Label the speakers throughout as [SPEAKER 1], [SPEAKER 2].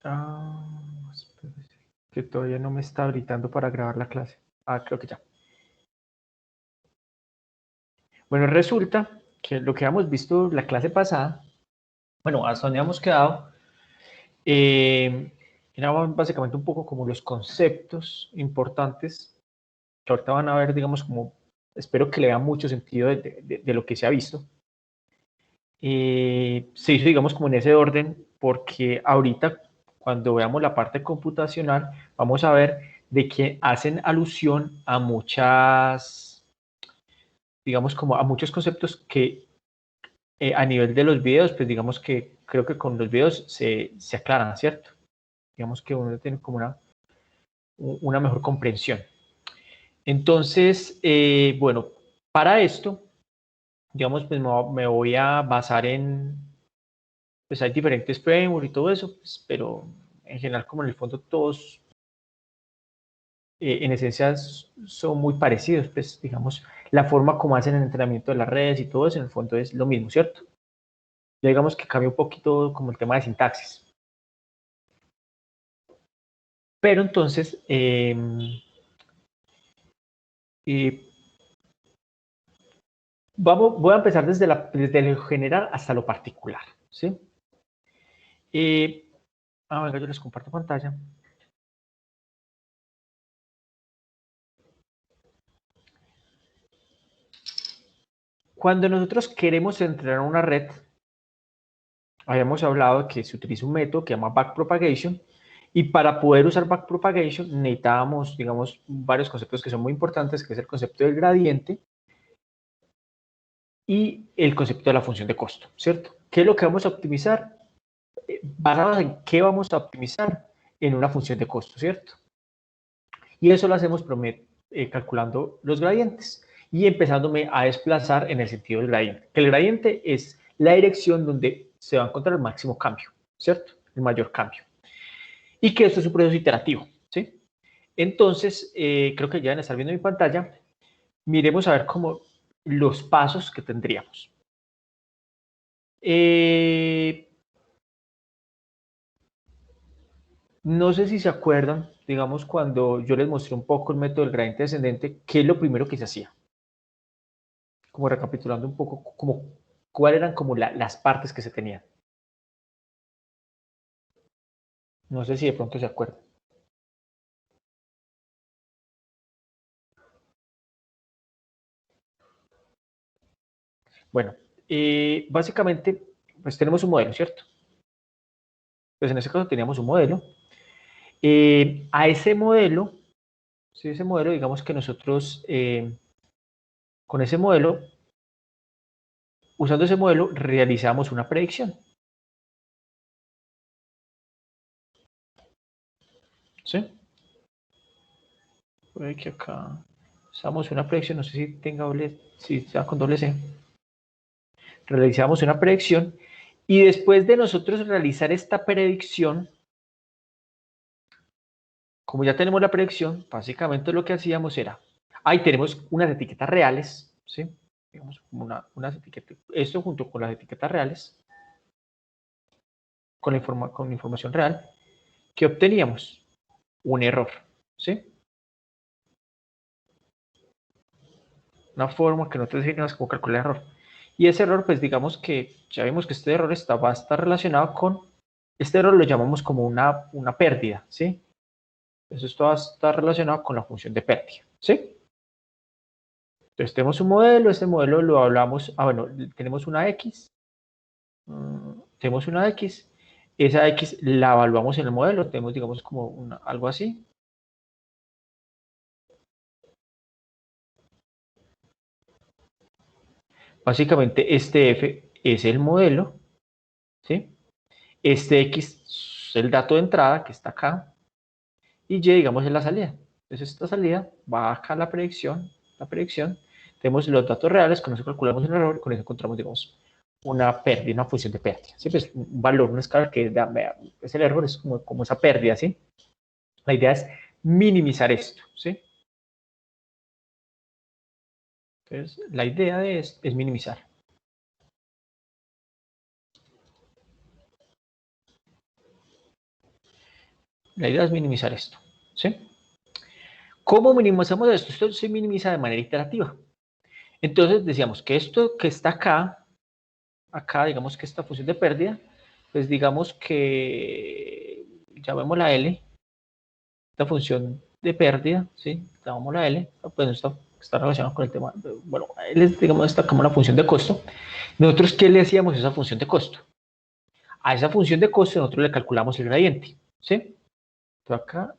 [SPEAKER 1] Espérese, que todavía no me está habilitando para grabar la clase. Creo que ya. Bueno, resulta que lo que habíamos visto la clase pasada, bueno, hasta donde habíamos quedado, era básicamente un poco como los conceptos importantes que ahorita van a ver, digamos, como espero que le vean mucho sentido de lo que se ha visto. Se hizo, digamos, como en ese orden, porque ahorita, cuando veamos la parte computacional, vamos a ver de que hacen alusión a muchas, digamos, como a muchos conceptos que a nivel de los videos, pues digamos que creo que con los videos se aclaran, ¿cierto? Digamos que uno tiene como una mejor comprensión. Entonces, bueno, para esto, digamos, pues me voy a basar en, pues hay diferentes frameworks y todo eso, pues, pero en general, como en el fondo todos, en esencia, son muy parecidos, pues digamos, la forma como hacen el entrenamiento de las redes y todo eso, en el fondo es lo mismo, ¿cierto? Ya digamos que cambia un poquito como el tema de sintaxis. Pero entonces, voy a empezar desde lo general hasta lo particular, ¿sí? Venga, yo les comparto pantalla. Cuando nosotros queremos entrenar una red, habíamos hablado que se utiliza un método que se llama backpropagation, y para poder usar backpropagation necesitábamos, digamos, varios conceptos que son muy importantes, que es el concepto del gradiente y el concepto de la función de costo, ¿cierto? ¿Qué es lo que vamos a optimizar? Basado en qué vamos a optimizar en una función de costo, ¿cierto? Y eso lo hacemos calculando los gradientes y empezándome a desplazar en el sentido del gradiente. Que el gradiente es la dirección donde se va a encontrar el máximo cambio, ¿cierto? El mayor cambio. Y que esto es un proceso iterativo, ¿sí? Entonces, creo que ya van a estar viendo mi pantalla. Miremos a ver cómo los pasos que tendríamos. No sé si se acuerdan, digamos, cuando yo les mostré un poco el método del gradiente descendente, ¿qué es lo primero que se hacía? Como recapitulando un poco, como, cuáles eran como las partes que se tenían. No sé si de pronto se acuerdan. Bueno, básicamente, pues tenemos un modelo, ¿cierto? Pues en ese caso teníamos un modelo. A ese modelo, ¿sí? Ese modelo, digamos que nosotros, con ese modelo, usando ese modelo, realizamos una predicción. ¿Sí? Puede que acá usamos una predicción, no sé si tenga doble, si está con doble C. Realizamos una predicción y después de nosotros realizar esta predicción, como ya tenemos la predicción, básicamente lo que hacíamos era, ahí tenemos unas etiquetas reales, ¿sí? Digamos, como unas etiquetas, esto junto con las etiquetas reales, con la información real, ¿qué obteníamos? Un error, ¿sí? Una forma que nosotros definimos como calcular error. Y ese error, pues digamos que ya vimos que este error va a estar relacionado con, este error lo llamamos como una pérdida, ¿sí? Entonces esto va a estar relacionado con la función de pérdida, ¿sí? Entonces tenemos un modelo, este modelo lo hablamos, bueno, tenemos una X, tenemos una X, esa X la evaluamos en el modelo, tenemos digamos como algo así. Básicamente este F es el modelo, ¿sí? Este X es el dato de entrada que está acá, y Y, digamos, es la salida. Entonces, esta salida va acá a la predicción, tenemos los datos reales, con eso calculamos el error, con eso encontramos, digamos, una pérdida, una función de pérdida. ¿Sí? Pues un valor, una escala que es el error, es como esa pérdida, ¿sí? La idea es minimizar esto, ¿sí? Entonces, la idea de esto es minimizar. La idea es minimizar esto, ¿sí? ¿Cómo minimizamos esto? Esto se minimiza de manera iterativa. Entonces decíamos que esto que está acá digamos que esta función de pérdida, pues digamos que llamémosla L, esta función de pérdida, ¿sí? Llamémosla L, pues está relacionado con el tema, bueno, L es, digamos, está como una función de costo. Nosotros, ¿qué le hacíamos a esa función de costo? A esa función de costo nosotros le calculamos el gradiente, ¿sí? Entonces acá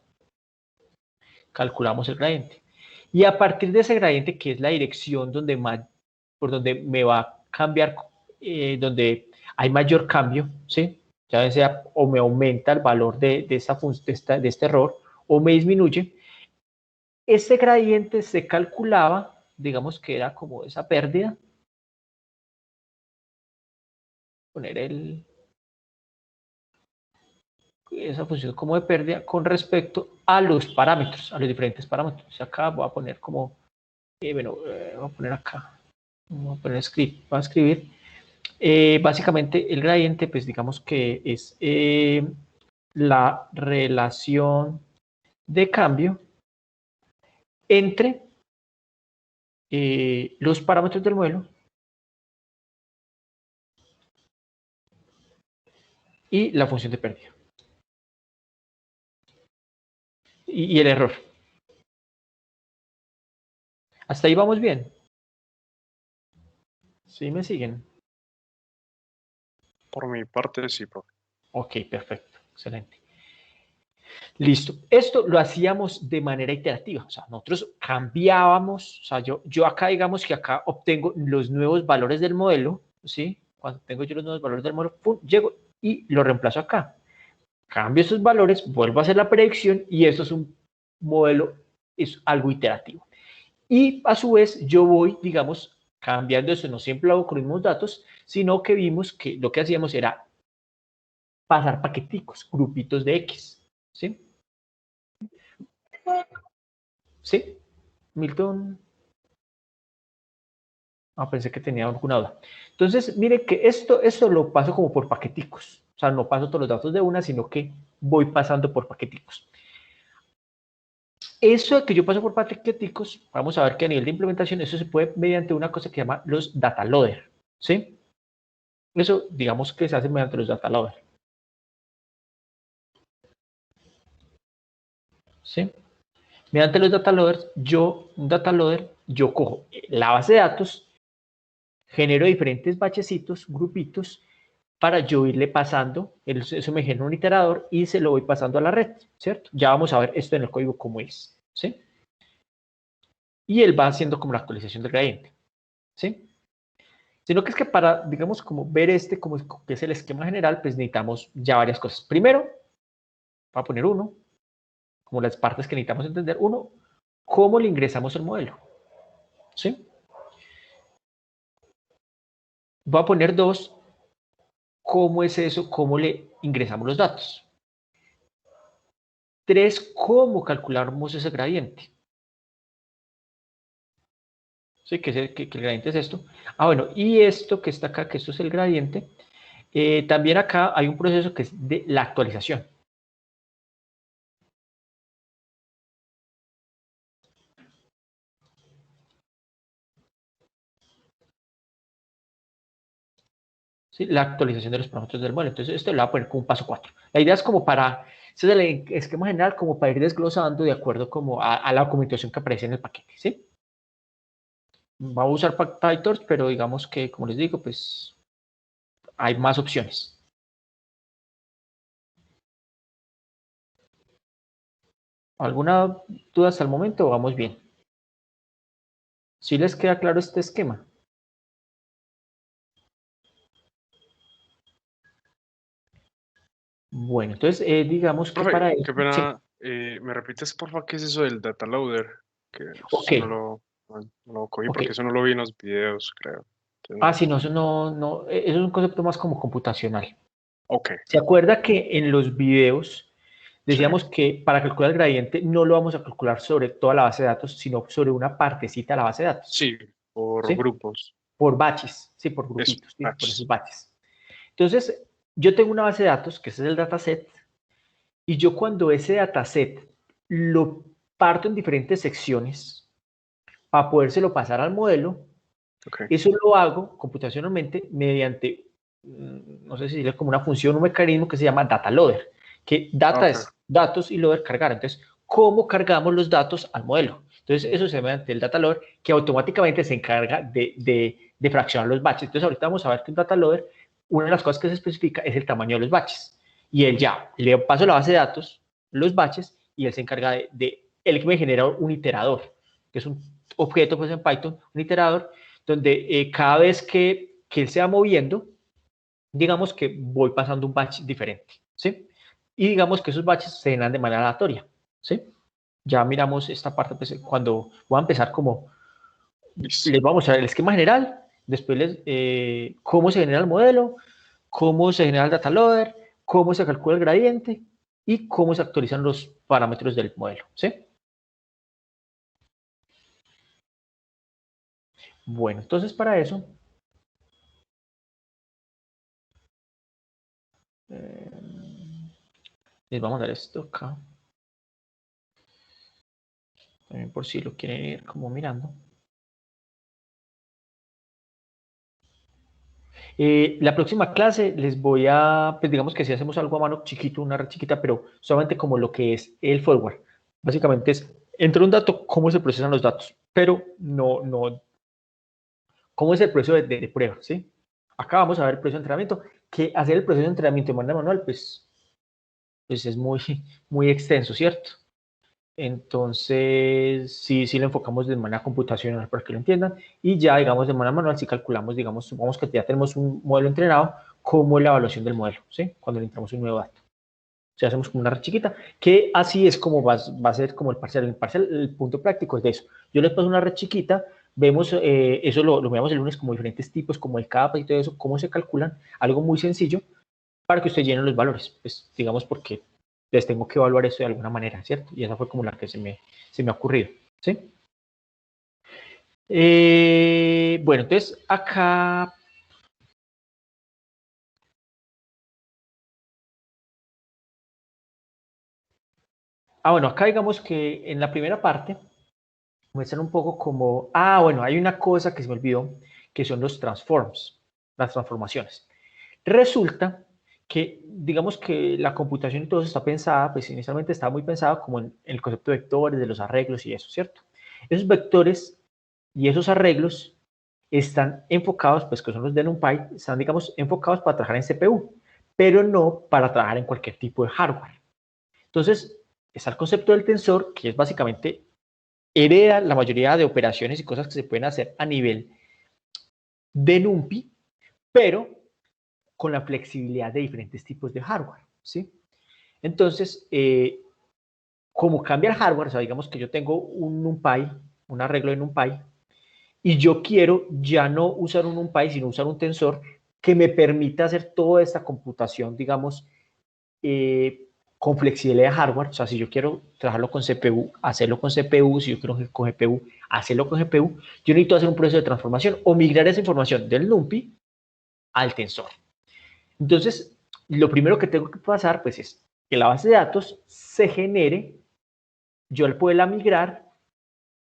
[SPEAKER 1] calculamos el gradiente. Y a partir de ese gradiente, que es la dirección donde por donde me va a cambiar, donde hay mayor cambio, ¿sí? Ya sea o me aumenta el valor de este error o me disminuye, este gradiente se calculaba, digamos que era como esa pérdida, poner esa función como de pérdida con respecto a los parámetros, a los diferentes parámetros. Acá voy a poner como, voy a poner acá, voy a poner script, voy a escribir. Básicamente el gradiente, pues digamos que es la relación de cambio entre los parámetros del modelo y la función de pérdida. Y el error. Hasta ahí vamos bien. ¿Sí me siguen?
[SPEAKER 2] Por mi parte, sí, profe.
[SPEAKER 1] Ok, perfecto. Excelente. Listo. Esto lo hacíamos de manera iterativa. O sea, nosotros cambiábamos. O sea, yo acá, digamos que acá obtengo los nuevos valores del modelo. ¿Sí? Cuando tengo yo los nuevos valores del modelo, pum, llego y lo reemplazo acá. Cambio esos valores, vuelvo a hacer la predicción y esto es un modelo, es algo iterativo. Y a su vez yo voy, digamos, cambiando eso, no siempre lo hago con los mismos datos, sino que vimos que lo que hacíamos era pasar paqueticos, grupitos de X. ¿Sí? ¿Sí? Milton. Ah, pensé que tenía alguna duda. Entonces, mire que esto lo paso como por paqueticos. O sea, no paso todos los datos de una, sino que voy pasando por paqueticos. Eso de que yo paso por paqueticos, vamos a ver que a nivel de implementación, eso se puede mediante una cosa que se llama los data loader. ¿Sí? Eso, digamos que se hace mediante los data loader. ¿Sí? Mediante los data loaders, un data loader, yo cojo la base de datos, genero diferentes bachecitos, grupitos, para yo irle pasando, eso me genera un iterador y se lo voy pasando a la red, ¿cierto? Ya vamos a ver esto en el código cómo es, ¿sí? Y él va haciendo como la actualización del gradiente, ¿sí? Sino que es que para, digamos, como ver como que es el esquema general, pues necesitamos ya varias cosas. Primero, voy a poner uno, como las partes que necesitamos entender. Uno, cómo le ingresamos el modelo, ¿sí? Voy a poner dos, cómo es eso, cómo le ingresamos los datos. Tres, cómo calculamos ese gradiente. Sí, que el gradiente es esto. Ah, bueno, y esto que está acá, que esto es el gradiente, también acá hay un proceso que es de la actualización. ¿Sí? La actualización de los parámetros del modelo. Entonces, esto lo voy a poner como un paso 4. La idea es como para, ese es el esquema general, como para ir desglosando de acuerdo como a la documentación que aparece en el paquete, ¿sí? Va a usar PyTorch, pero digamos que, como les digo, pues hay más opciones. ¿Alguna duda hasta el momento o vamos bien? ¿Sí les queda claro este esquema? Bueno, entonces digamos que para
[SPEAKER 2] Profe, qué
[SPEAKER 1] esto, sí,
[SPEAKER 2] pena. ¿Me repites, por favor, qué es eso del data loader? Que
[SPEAKER 1] ok,
[SPEAKER 2] eso no lo cogí
[SPEAKER 1] ok.
[SPEAKER 2] porque eso no lo vi en los videos, creo.
[SPEAKER 1] Ah,
[SPEAKER 2] Entonces,
[SPEAKER 1] sí, no, eso es un concepto más como computacional.
[SPEAKER 2] ok,
[SPEAKER 1] ¿Se acuerda que en los videos
[SPEAKER 2] sí,
[SPEAKER 1] decíamos que para calcular el gradiente no lo vamos a calcular sobre toda la base de datos, sino sobre una partecita de la base de datos?
[SPEAKER 2] sí, por
[SPEAKER 1] ¿Sí?
[SPEAKER 2] grupos.
[SPEAKER 1] Por batches, sí, por
[SPEAKER 2] Eso,
[SPEAKER 1] grupitos, ¿sí? Por
[SPEAKER 2] batch.
[SPEAKER 1] esos batches. Entonces, yo tengo una base de datos, que ese es el dataset, Y yo cuando ese dataset lo parto en diferentes secciones para podérselo pasar al modelo,
[SPEAKER 2] Okay.
[SPEAKER 1] eso lo hago computacionalmente mediante, no sé si es como una función, un mecanismo que se llama data loader, que data
[SPEAKER 2] Okay.
[SPEAKER 1] es datos y loader cargar. Entonces, ¿cómo cargamos los datos al modelo? Entonces, eso se llama mediante el data loader, que automáticamente se encarga de fraccionar los batches. Entonces, ahorita vamos a ver que un data loader, una de las cosas que se especifica es el tamaño de los batches. Y él ya le paso la base de datos, los batches, y él se encarga él que me genera un iterador, que es un objeto pues en Python, un iterador, donde cada vez que él se va moviendo, digamos que voy pasando un batch diferente, ¿sí? Y digamos que esos batches se llenan de manera aleatoria, ¿sí? Ya miramos esta parte, pues, cuando voy a empezar como,
[SPEAKER 2] Listo.
[SPEAKER 1] les vamos a mostrar el esquema general, después cómo se genera el modelo, cómo se genera el data loader, cómo se calcula el gradiente y cómo se actualizan los parámetros del modelo, ¿sí? Bueno, entonces para eso, les vamos a dar esto acá, también por si lo quieren ir como mirando. La próxima clase les voy a, pues digamos que si hacemos algo a mano chiquito, una red chiquita, pero solamente como lo que es el forward. Básicamente es, entra un dato, cómo se procesan los datos, pero no, cómo es el proceso de prueba, ¿sí? Acá vamos a ver el proceso de entrenamiento, que hacer el proceso de entrenamiento de manera manual, pues es muy, muy extenso, ¿cierto? Entonces, sí lo enfocamos de manera computacional para que lo entiendan. Y ya, digamos, de manera manual, si calculamos, digamos, supongamos que ya tenemos un modelo entrenado, ¿cómo es la evaluación del modelo? ¿Sí? Cuando le entramos un nuevo dato. O sea, hacemos como una red chiquita, que así es como va a ser como el parcial. El parcial, el punto práctico es de eso. Yo les paso una red chiquita, vemos, eso lo veamos el lunes como diferentes tipos, como el CAPA y todo eso, cómo se calculan, algo muy sencillo, para que usted llene los valores. Pues, digamos, porque les tengo que evaluar eso de alguna manera, ¿cierto? Y esa fue como la que se me ha ocurrido, ¿sí? Bueno, entonces acá... bueno, acá digamos que en la primera parte muestran un poco como... bueno, hay una cosa que se me olvidó, que son los transforms, las transformaciones. Resulta que, digamos que la computación y todo eso está pensada, pues inicialmente estaba muy pensado como en el concepto de vectores, de los arreglos y eso, ¿cierto? Esos vectores y esos arreglos están enfocados, pues que son los de NumPy, están, digamos, enfocados para trabajar en CPU, pero no para trabajar en cualquier tipo de hardware. Entonces, está el concepto del tensor, que es básicamente hereda la mayoría de operaciones y cosas que se pueden hacer a nivel de NumPy, pero con la flexibilidad de diferentes tipos de hardware, ¿sí? Entonces, como cambia el hardware, o sea, digamos que yo tengo un NumPy, un arreglo de NumPy, y yo quiero ya no usar un NumPy, sino usar un tensor que me permita hacer toda esta computación, digamos, con flexibilidad de hardware. O sea, si yo quiero trabajarlo con CPU, hacerlo con CPU, si yo quiero con GPU, hacerlo con GPU, yo necesito hacer un proceso de transformación o migrar esa información del NumPy al tensor. Entonces, lo primero que tengo que pasar, pues, es que la base de datos se genere, yo al poderla migrar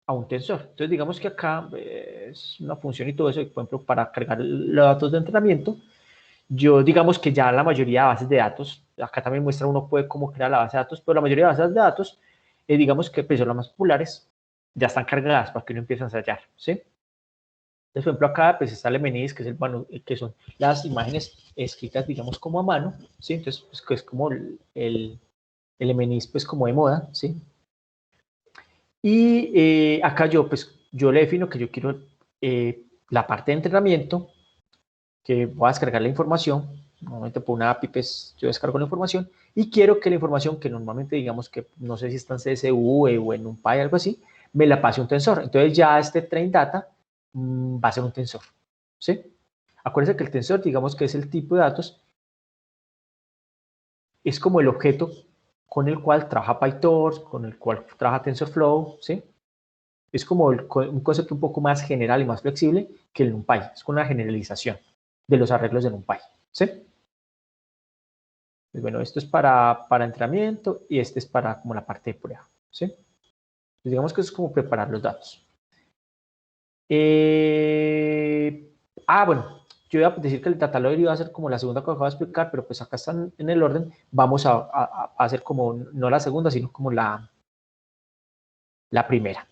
[SPEAKER 1] a un tensor. Entonces, digamos que acá es una función y todo eso, por ejemplo, para cargar los datos de entrenamiento, yo digamos que ya la mayoría de bases de datos, acá también muestra uno puede cómo crear la base de datos, pero la mayoría de bases de datos, digamos que pues, son las más populares, ya están cargadas para que uno empiece a ensayar, ¿sí? Entonces, por ejemplo, acá pues está el MNIS, que, que son las imágenes escritas, digamos, como a mano, ¿sí? Entonces, pues, que es como el MNIS, pues, como de moda, ¿sí? Y acá yo le defino que yo quiero la parte de entrenamiento, que voy a descargar la información, normalmente por una API, pues, yo descargo la información, y quiero que la información, que normalmente digamos que, no sé si está en CSV o en un NumPy, algo así, me la pase un tensor. Entonces ya este train data va a ser un tensor, ¿sí? Acuérdense que el tensor, digamos que es el tipo de datos, es como el objeto con el cual trabaja PyTorch, con el cual trabaja TensorFlow, ¿sí? Es como un concepto un poco más general y más flexible que el NumPy. Es una generalización de los arreglos de NumPy, ¿sí? Pues bueno, esto es para entrenamiento y este es para como la parte de prueba, ¿sí? Pues digamos que eso es como preparar los datos. Bueno, yo iba a decir que el data loader iba a ser como la segunda cosa que voy a explicar, pero pues acá están en el orden. Vamos a hacer como, no la segunda, sino como la primera.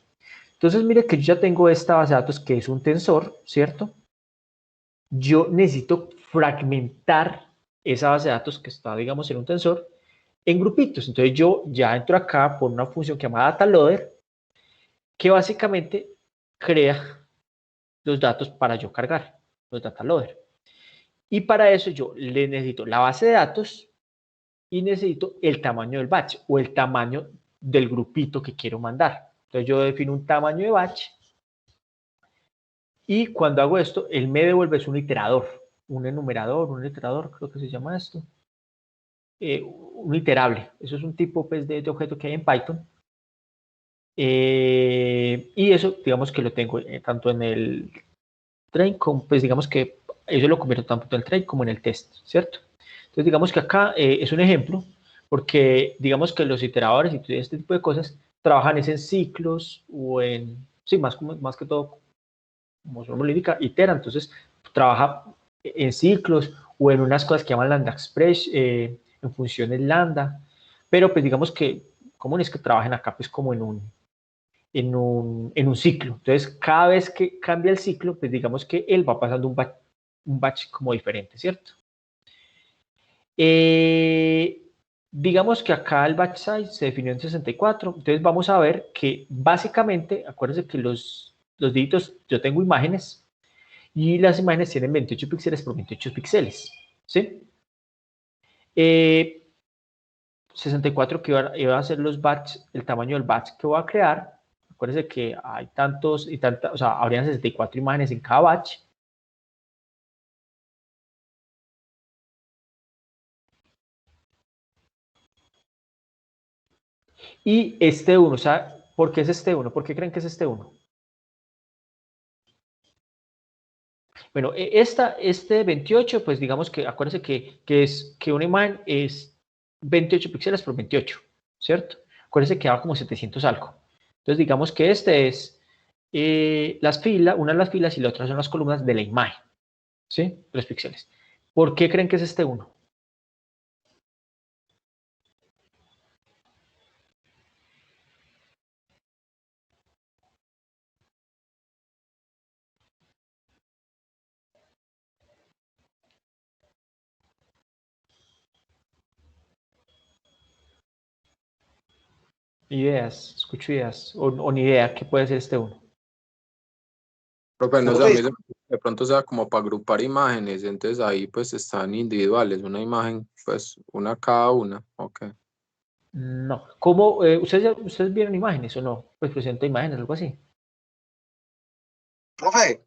[SPEAKER 1] Entonces, mire que yo ya tengo esta base de datos que es un tensor, ¿cierto? Yo necesito fragmentar esa base de datos que está, digamos, en un tensor en grupitos. Entonces, yo ya entro acá por una función que se llama data loader, que básicamente crea los datos para yo cargar, los data loader. Y para eso yo le necesito la base de datos y necesito el tamaño del batch o el tamaño del grupito que quiero mandar. Entonces yo defino un tamaño de batch y cuando hago esto, él me devuelve un iterador, un enumerador, un iterador, creo que se llama esto. Un iterable. Eso es un tipo pues, de objeto que hay en Python. Y eso, digamos que lo tengo tanto en el train, como, pues digamos que eso lo convierto tanto en el train como en el test, ¿cierto? Entonces, digamos que acá es un ejemplo, porque digamos que los iteradores y este tipo de cosas trabajan es en ciclos o en, sí, más que todo, como su nombre lo indica, itera, entonces trabaja en ciclos o en unas cosas que llaman lambda express, en funciones lambda, pero pues digamos que común es que trabajen acá pues como en un ciclo. Entonces, cada vez que cambia el ciclo, pues digamos que él va pasando un batch como diferente, ¿cierto? Digamos que acá el batch size se definió en 64, entonces vamos a ver que básicamente, acuérdense que los dígitos, yo tengo imágenes y las imágenes tienen 28 píxeles por 28 píxeles, ¿sí? 64 que iba a ser los batch, el tamaño del batch que voy a crear. Acuérdense que hay tantos y tantas, o sea, habrían 64 imágenes en cada batch. Y este 1, o sea, ¿por qué es este 1? ¿Por qué creen que es este 1? Bueno, este 28, pues digamos que, acuérdense que una imagen es 28 píxeles por 28, ¿cierto? Acuérdense que va como 700 algo. Entonces, digamos que este es una de las filas y la otra son las columnas de la imagen, ¿sí? 3 píxeles. ¿Por qué creen que es este 1? Ideas, escucho ideas, o ni idea, ¿qué puede ser este 1?
[SPEAKER 3] Profe, no sé, a mí de pronto sea como para agrupar imágenes, entonces ahí pues están individuales, una imagen, pues una cada una, ok.
[SPEAKER 1] No. ¿Cómo? ¿Ustedes vieron imágenes o no? Pues presenta imágenes, algo así.
[SPEAKER 4] Profe,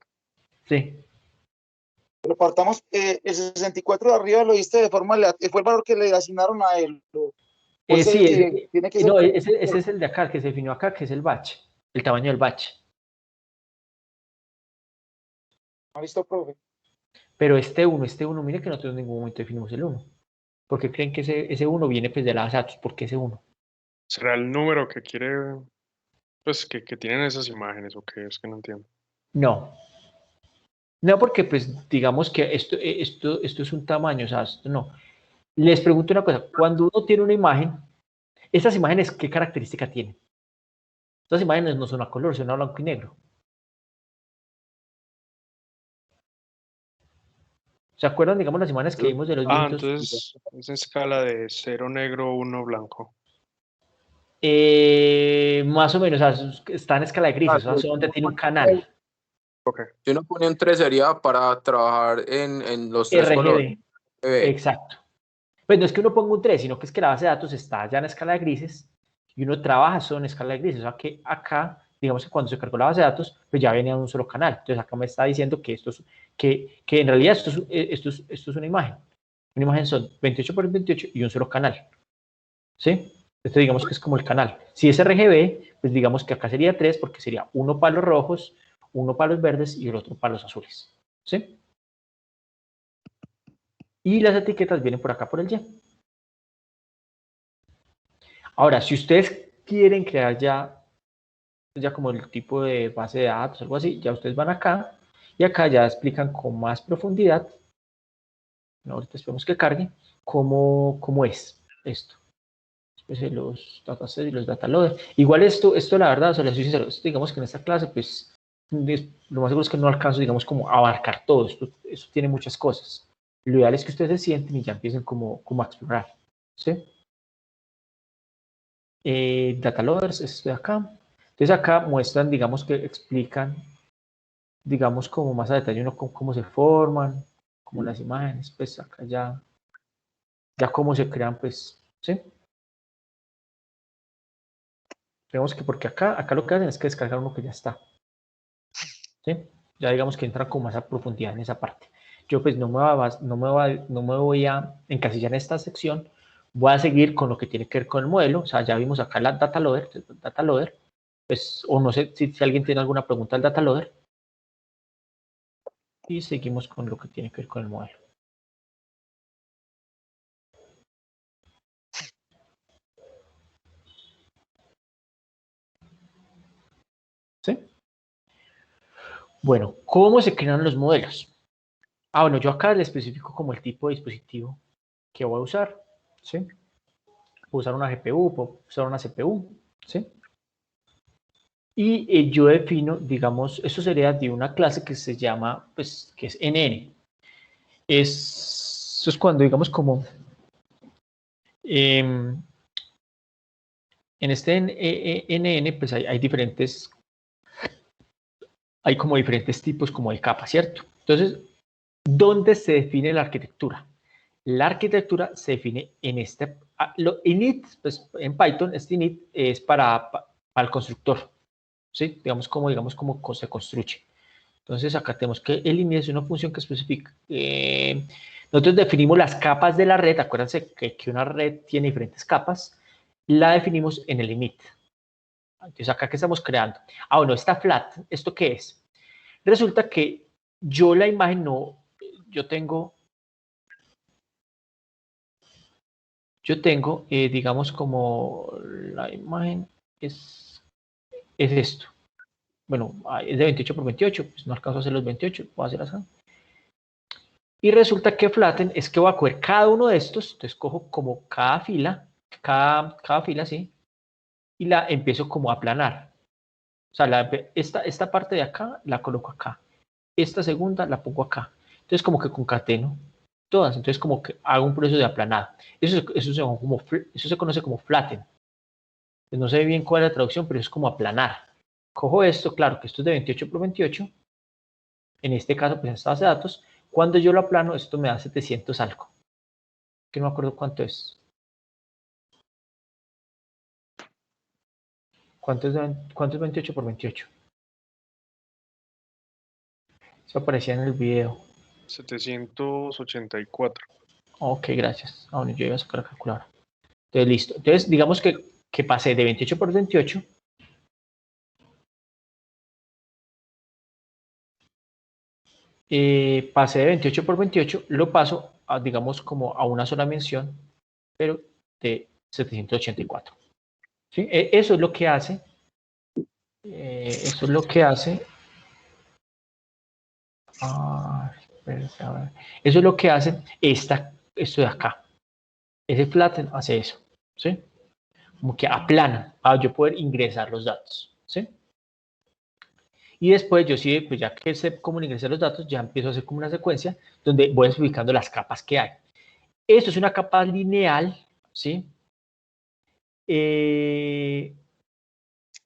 [SPEAKER 1] Sí.
[SPEAKER 4] lo partamos, el 64 de arriba lo diste de forma aleatoria, fue el valor que le asignaron a él.
[SPEAKER 1] Sí,
[SPEAKER 4] Tiene que ser.
[SPEAKER 1] no, ese es el de acá, que se definió acá, que es el batch, el tamaño del batch.
[SPEAKER 4] ¿Ha visto, profe?
[SPEAKER 1] Pero este 1, mire que nosotros en ningún momento definimos el 1. ¿Por qué creen que ese 1 viene pues de la base de datos? ¿Por qué ese 1?
[SPEAKER 2] ¿Será el número que quiere, pues, que tienen esas imágenes o qué? Es que no entiendo.
[SPEAKER 1] No. No, porque pues digamos que esto es un tamaño, o sea, esto no. Les pregunto una cosa, cuando uno tiene una imagen, estas imágenes, ¿qué característica tienen? Estas imágenes no son a color, son a blanco y negro. ¿Se acuerdan, digamos, las imágenes que vimos de los dígitos?
[SPEAKER 2] Entonces es en escala de 0 negro, 1 blanco.
[SPEAKER 1] Más o menos, o sea, está en escala de grises, o sea, solamente tiene un canal.
[SPEAKER 2] Ok.
[SPEAKER 3] Si uno pone un 3 sería para trabajar en los tres colores.
[SPEAKER 1] RGB, exacto. Pues no es que uno ponga un 3, sino que es que la base de datos está ya en escala de grises y uno trabaja solo en escala de grises. O sea que acá, digamos que cuando se cargó la base de datos, pues ya venía de un solo canal. Entonces acá me está diciendo que que en realidad esto es una imagen. Una imagen son 28 por 28 y un solo canal. ¿Sí? Esto digamos que es como el canal. Si es RGB, pues digamos que acá sería 3 porque sería uno para los rojos, uno para los verdes y el otro para los azules. ¿Sí? Y las etiquetas vienen por acá por el Y. Ahora, si ustedes quieren crear ya como el tipo de base de datos, algo así, ya ustedes van acá y acá ya explican con más profundidad. No, ahorita esperemos que cargue cómo es esto. Pues los datasets y los data loader. Igual esto la verdad, o sea, les soy sincero, digamos que en esta clase, pues, lo más seguro es que no alcanzo, digamos, como a abarcar todo. Esto tiene muchas cosas. Lo ideal es que ustedes se sienten y ya empiecen como a explorar. ¿Sí? Data loaders, esto de acá. Entonces acá muestran, digamos que explican, digamos, como más a detalle cómo se forman, como las imágenes, pues acá ya cómo se crean, pues, ¿sí? Vemos que porque acá lo que hacen es que descargan uno que ya está. ¿Sí? Ya digamos que entran con más a profundidad en esa parte. Yo pues no me voy a encasillar en esta sección, voy a seguir con lo que tiene que ver con el modelo. O sea, ya vimos acá la data loader, pues, o no sé si alguien tiene alguna pregunta al data loader. Y seguimos con lo que tiene que ver con el modelo. ¿Sí? Bueno, ¿cómo se crean los modelos? Bueno, yo acá le especifico como el tipo de dispositivo que voy a usar. ¿Sí? Puedo usar una GPU, puedo usar una CPU. ¿Sí? Y yo defino, digamos, eso sería de una clase que se llama, pues, que es NN. Eso es cuando, digamos, como en este NN, pues hay diferentes, hay como diferentes tipos como de capas, ¿cierto? Entonces, ¿dónde se define la arquitectura? La arquitectura se define en este, init, pues en Python, este init es para el constructor, ¿sí? Digamos como se construye. Entonces acá tenemos que el init es una función que especifica. Nosotros definimos las capas de la red, acuérdense que una red tiene diferentes capas, la definimos en el init. Entonces acá que estamos creando. Bueno, está flat, ¿esto qué es? Resulta que yo la imagen no, yo tengo, digamos como la imagen es esto. Bueno, es de 28 por 28, pues no alcanzo a hacer los 28, puedo hacer así. Y resulta que flatten es que voy a coger cada uno de estos, entonces cojo como cada fila, cada fila, sí, y la empiezo como a aplanar. O sea, esta parte de acá la coloco acá, esta segunda la pongo acá. Entonces como que concateno todas, entonces como que hago un proceso de aplanado. Eso se conoce como flatten. Pues no sé bien cuál es la traducción, pero es como aplanar. Cojo esto, claro que esto es de 28 por 28, en este caso pues esta base de datos, cuando yo lo aplano esto me da 700 algo, que no me acuerdo cuánto es. ¿Cuánto es 28 por 28? Eso aparecía en el video.
[SPEAKER 2] 784.
[SPEAKER 1] Ok, gracias. Bueno, yo iba a sacar la calculadora. Entonces, listo. Entonces, digamos que pasé de 28 por 28. Pasé de 28 por 28, lo paso, digamos, como a una sola mención, pero de 784. ¿Sí? Eso es lo que hace. Eso es lo que hace. Eso es lo que hace esto de acá. Ese flatten hace eso. ¿Sí? Como que aplana para yo poder ingresar los datos, ¿sí? Y después yo sí, pues ya que sé cómo ingresar los datos, ya empiezo a hacer como una secuencia donde voy ubicando las capas que hay. Esto es una capa lineal, ¿sí? Esto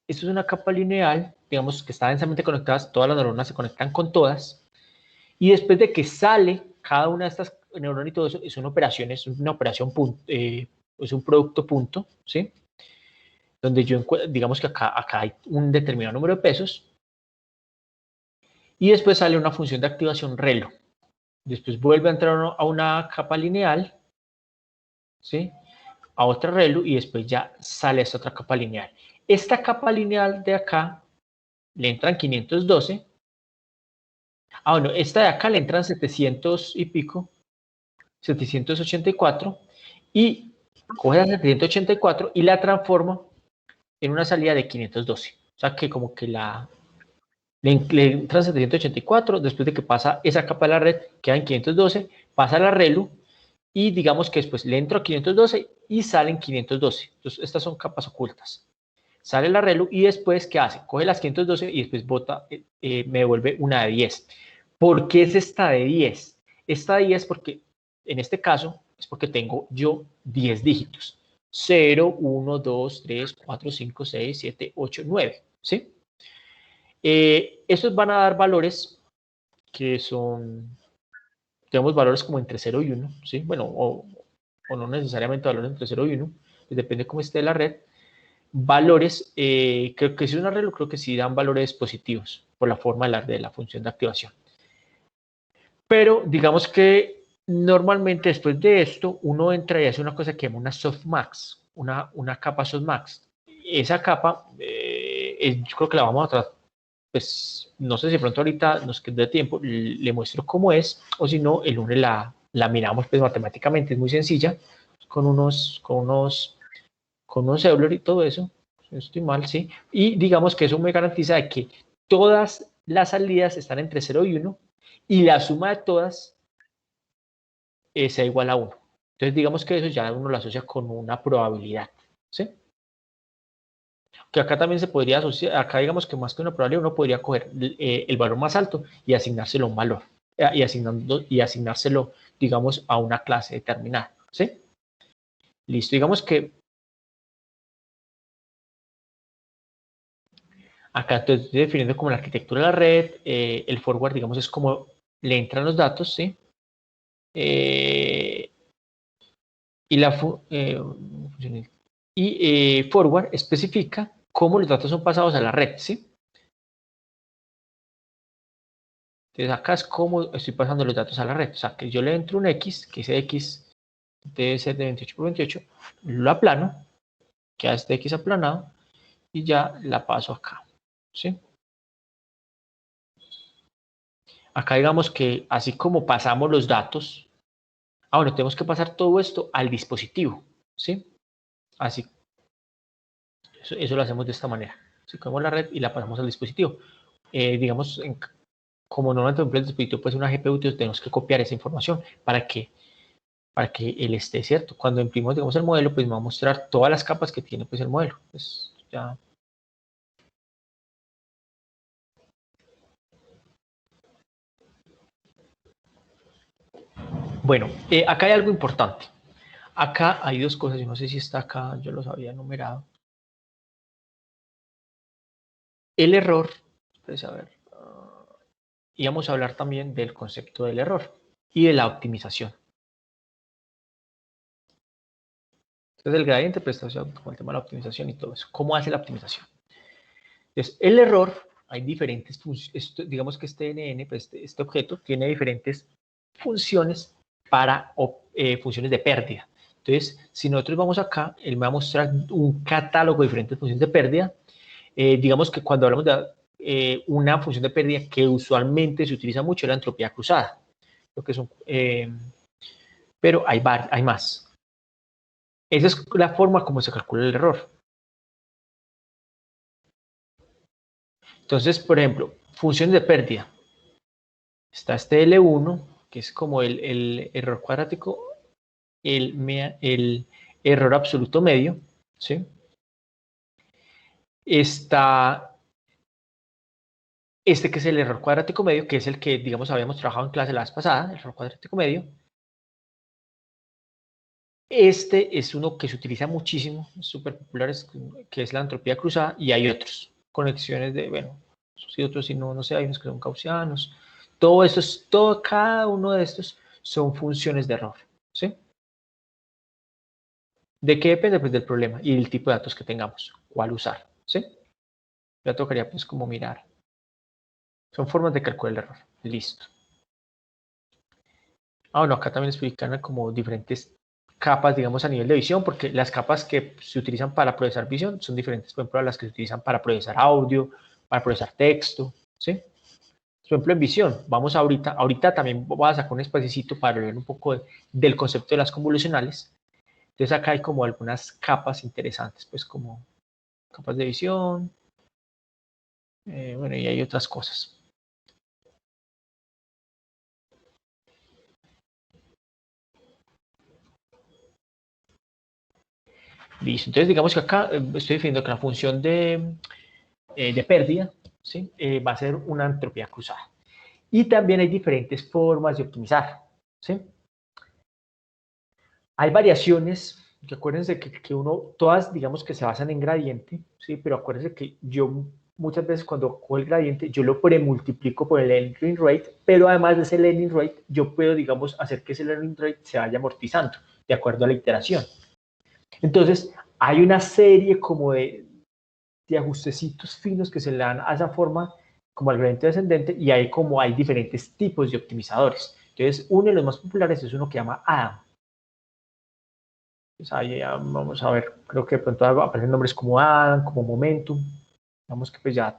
[SPEAKER 1] es una capa lineal, digamos que está densamente conectadas, todas las neuronas se conectan con todas, y después de que sale cada una de estas neuronas y todo eso, es una operación punto, es un producto punto, ¿sí? Donde yo, digamos que acá hay un determinado número de pesos, y después sale una función de activación relo. Después vuelve a entrar a una capa lineal, ¿sí? A otra relo, y después ya sale esta otra capa lineal. Esta capa lineal de acá le entran 512. Bueno, esta de acá le entran 700 y pico, 784, y coge la 784 y la transforma en una salida de 512. O sea que como que le entra 784, después de que pasa esa capa de la red, queda en 512, pasa la ReLU y digamos que después le entro a 512 y salen 512. Entonces estas son capas ocultas. Sale la ReLU y después, ¿qué hace? Coge las 512 y después bota, me devuelve una de 10. ¿Por qué es esta de 10? Esta de 10 porque, en este caso, es porque tengo yo 10 dígitos. 0, 1, 2, 3, 4, 5, 6, 7, 8, 9. ¿Sí? Estos van a dar valores que son, tenemos valores como entre 0 y 1. ¿Sí? Bueno, o no necesariamente valores entre 0 y 1. Pues depende cómo esté la red. Valores, creo que si es un arreglo, creo que sí dan valores positivos por la forma de la función de activación. Pero digamos que normalmente después de esto, uno entra y hace una cosa que se llama una softmax, una capa softmax. Esa capa, yo creo que la vamos a tratar, pues no sé si pronto ahorita nos queda tiempo, le muestro cómo es, o si no, el lunes la miramos pues matemáticamente, es muy sencilla, con unos Euler y todo eso, no estoy mal, sí, y digamos que eso me garantiza de que todas las salidas están entre 0 y 1 y la suma de todas sea igual a 1. Entonces digamos que eso ya uno lo asocia con una probabilidad, ¿sí? Que acá también se podría asociar, acá digamos que más que una probabilidad uno podría coger el valor más alto y asignárselo a un valor, y asignárselo, digamos, a una clase determinada, ¿sí? Listo, digamos que acá estoy definiendo como la arquitectura de la red, el forward, digamos, es como le entran los datos, ¿sí? Forward especifica cómo los datos son pasados a la red, ¿sí? Entonces acá es cómo estoy pasando los datos a la red. O sea, que yo le entro un X, que ese X debe ser de 28 por 28, lo aplano, queda este X aplanado y ya la paso acá, ¿sí? Acá digamos que así como pasamos los datos, bueno, tenemos que pasar todo esto al dispositivo, ¿sí? Así. Eso lo hacemos de esta manera. Si cogemos la red y la pasamos al dispositivo. Digamos, como normalmente emplea el dispositivo pues una GPU, tenemos que copiar esa información para que él esté cierto. Cuando imprimimos, digamos, el modelo, pues me va a mostrar todas las capas que tiene pues el modelo. Pues ya. Bueno, acá hay algo importante. Acá hay dos cosas, yo no sé si está acá, yo los había numerado. El error, pues a ver, íbamos a hablar también del concepto del error y de la optimización. Entonces el gradiente pues está asociado con el tema de la optimización y todo eso. ¿Cómo hace la optimización? Entonces el error, hay diferentes funciones, digamos que este NN, pues este objeto tiene diferentes funciones para funciones de pérdida. Entonces, si nosotros vamos acá, él me va a mostrar un catálogo de diferentes funciones de pérdida. Digamos que cuando hablamos de una función de pérdida que usualmente se utiliza mucho es la entropía cruzada. Lo que son, pero hay más. Esa es la forma como se calcula el error. Entonces, por ejemplo, funciones de pérdida. Está este L1, que es como el error cuadrático, el error absoluto medio, ¿sí? Está este que es el error cuadrático medio, que es el que, digamos, habíamos trabajado en clase la vez pasada, el error cuadrático medio. Este es uno que se utiliza muchísimo, súper popular, que es la entropía cruzada, y hay otros, conexiones de, bueno, y otros, si no sé, hay unos que son gaussianos. Cada uno de estos son funciones de error, ¿sí? ¿De qué depende? Pues del problema y el tipo de datos que tengamos, cuál usar, ¿sí? Ya tocaría pues como mirar. Son formas de calcular el error. Listo. Bueno, acá también explican como diferentes capas, digamos, a nivel de visión, porque las capas que se utilizan para procesar visión son diferentes, por ejemplo, a las que se utilizan para procesar audio, para procesar texto, ¿sí? Por ejemplo, en visión, vamos ahorita también voy a sacar un espacito para hablar un poco del concepto de las convolucionales, Entonces acá hay como algunas capas interesantes, pues como capas de visión, bueno, y hay otras cosas. Listo, entonces digamos que acá estoy definiendo que la función de pérdida, ¿sí? Va a ser una entropía cruzada. Y también hay diferentes formas de optimizar, ¿sí? Hay variaciones, que acuérdense que uno, todas digamos que se basan en gradiente, ¿sí? Pero acuérdense que yo muchas veces cuando cojo el gradiente, yo lo premultiplico por el learning rate, pero además de ese learning rate, yo puedo, digamos, hacer que ese learning rate se vaya amortizando de acuerdo a la iteración. Entonces, hay una serie como de ajustecitos finos que se le dan a esa forma como al gradiente descendente y hay diferentes tipos de optimizadores. Entonces, uno de los más populares es uno que llama Adam. Pues ahí vamos a ver, creo que de pronto aparecen nombres como Adam, como Momentum. Vamos que pues ya,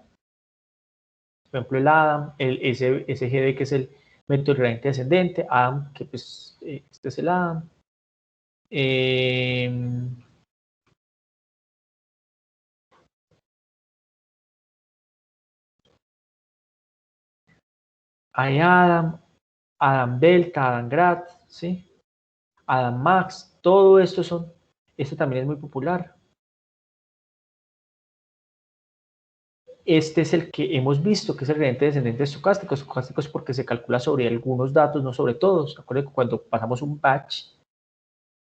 [SPEAKER 1] por ejemplo, el Adam, el SGD que es el método de gradiente descendente, Adam, que pues este es el Adam. Hay Adam, Adam Delta, Adam Grad, ¿sí? Adam Max, todo esto son, este también es muy popular. Este es el que hemos visto, que es el gradiente descendente estocástico. Estocástico es porque se calcula sobre algunos datos, no sobre todos. Acuérdense que cuando pasamos un batch,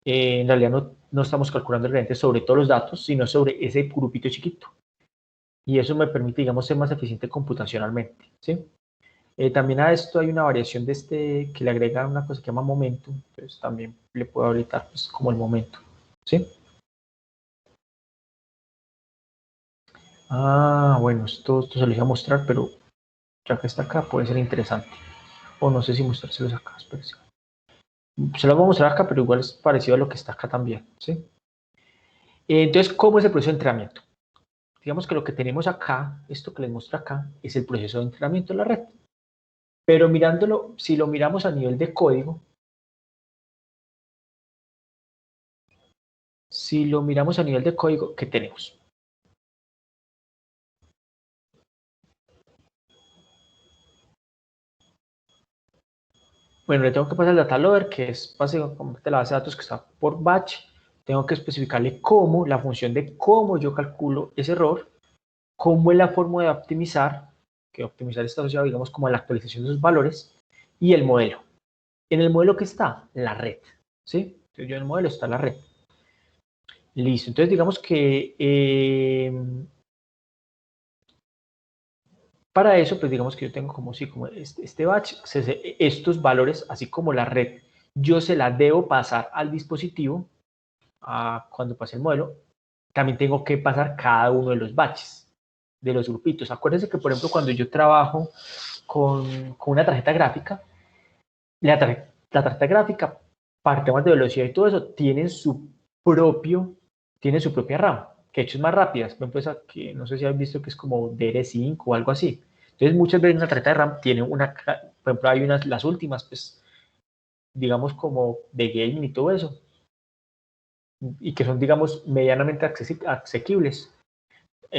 [SPEAKER 1] en realidad no estamos calculando el gradiente sobre todos los datos, sino sobre ese grupito chiquito. Y eso me permite, digamos, ser más eficiente computacionalmente, ¿sí? También a esto hay una variación de este que le agrega una cosa que se llama momentum, entonces también le puedo habilitar pues, como el momento, ¿sí? Bueno, esto se lo iba a mostrar, pero ya que está acá puede ser interesante. O no sé si mostrárselos acá, espérense. Se lo voy a mostrar acá, pero igual es parecido a lo que está acá también, ¿sí? Entonces, ¿cómo es el proceso de entrenamiento? Digamos que lo que tenemos acá, esto que les muestro acá, es el proceso de entrenamiento de la red. Pero mirándolo, si lo miramos a nivel de código, ¿qué tenemos? Bueno, le tengo que pasar el data loader, que es básicamente la base de datos que está por batch. Tengo que especificarle cómo, la función de cómo yo calculo ese error, cómo es la forma de optimizar, que optimizar está asociado, digamos, como a la actualización de esos valores, y el modelo. En el modelo que está, la red, ¿sí? Entonces yo en el modelo está la red. Listo, entonces digamos que para eso, pues digamos que yo tengo como este batch, estos valores, así como la red, yo se la debo pasar al dispositivo cuando pase el modelo. También tengo que pasar cada uno de los batches, de los grupitos. Acuérdense que, por ejemplo, cuando yo trabajo con una tarjeta gráfica, la tarjeta gráfica, para temas de velocidad y todo eso, tiene su propia RAM, que de hecho es más rápida. Por ejemplo, esa que no sé si habéis visto que es como DR5 o algo así. Entonces, muchas veces una tarjeta de RAM tiene por ejemplo, hay las últimas, pues, digamos como de gaming y todo eso, y que son, digamos, medianamente asequibles.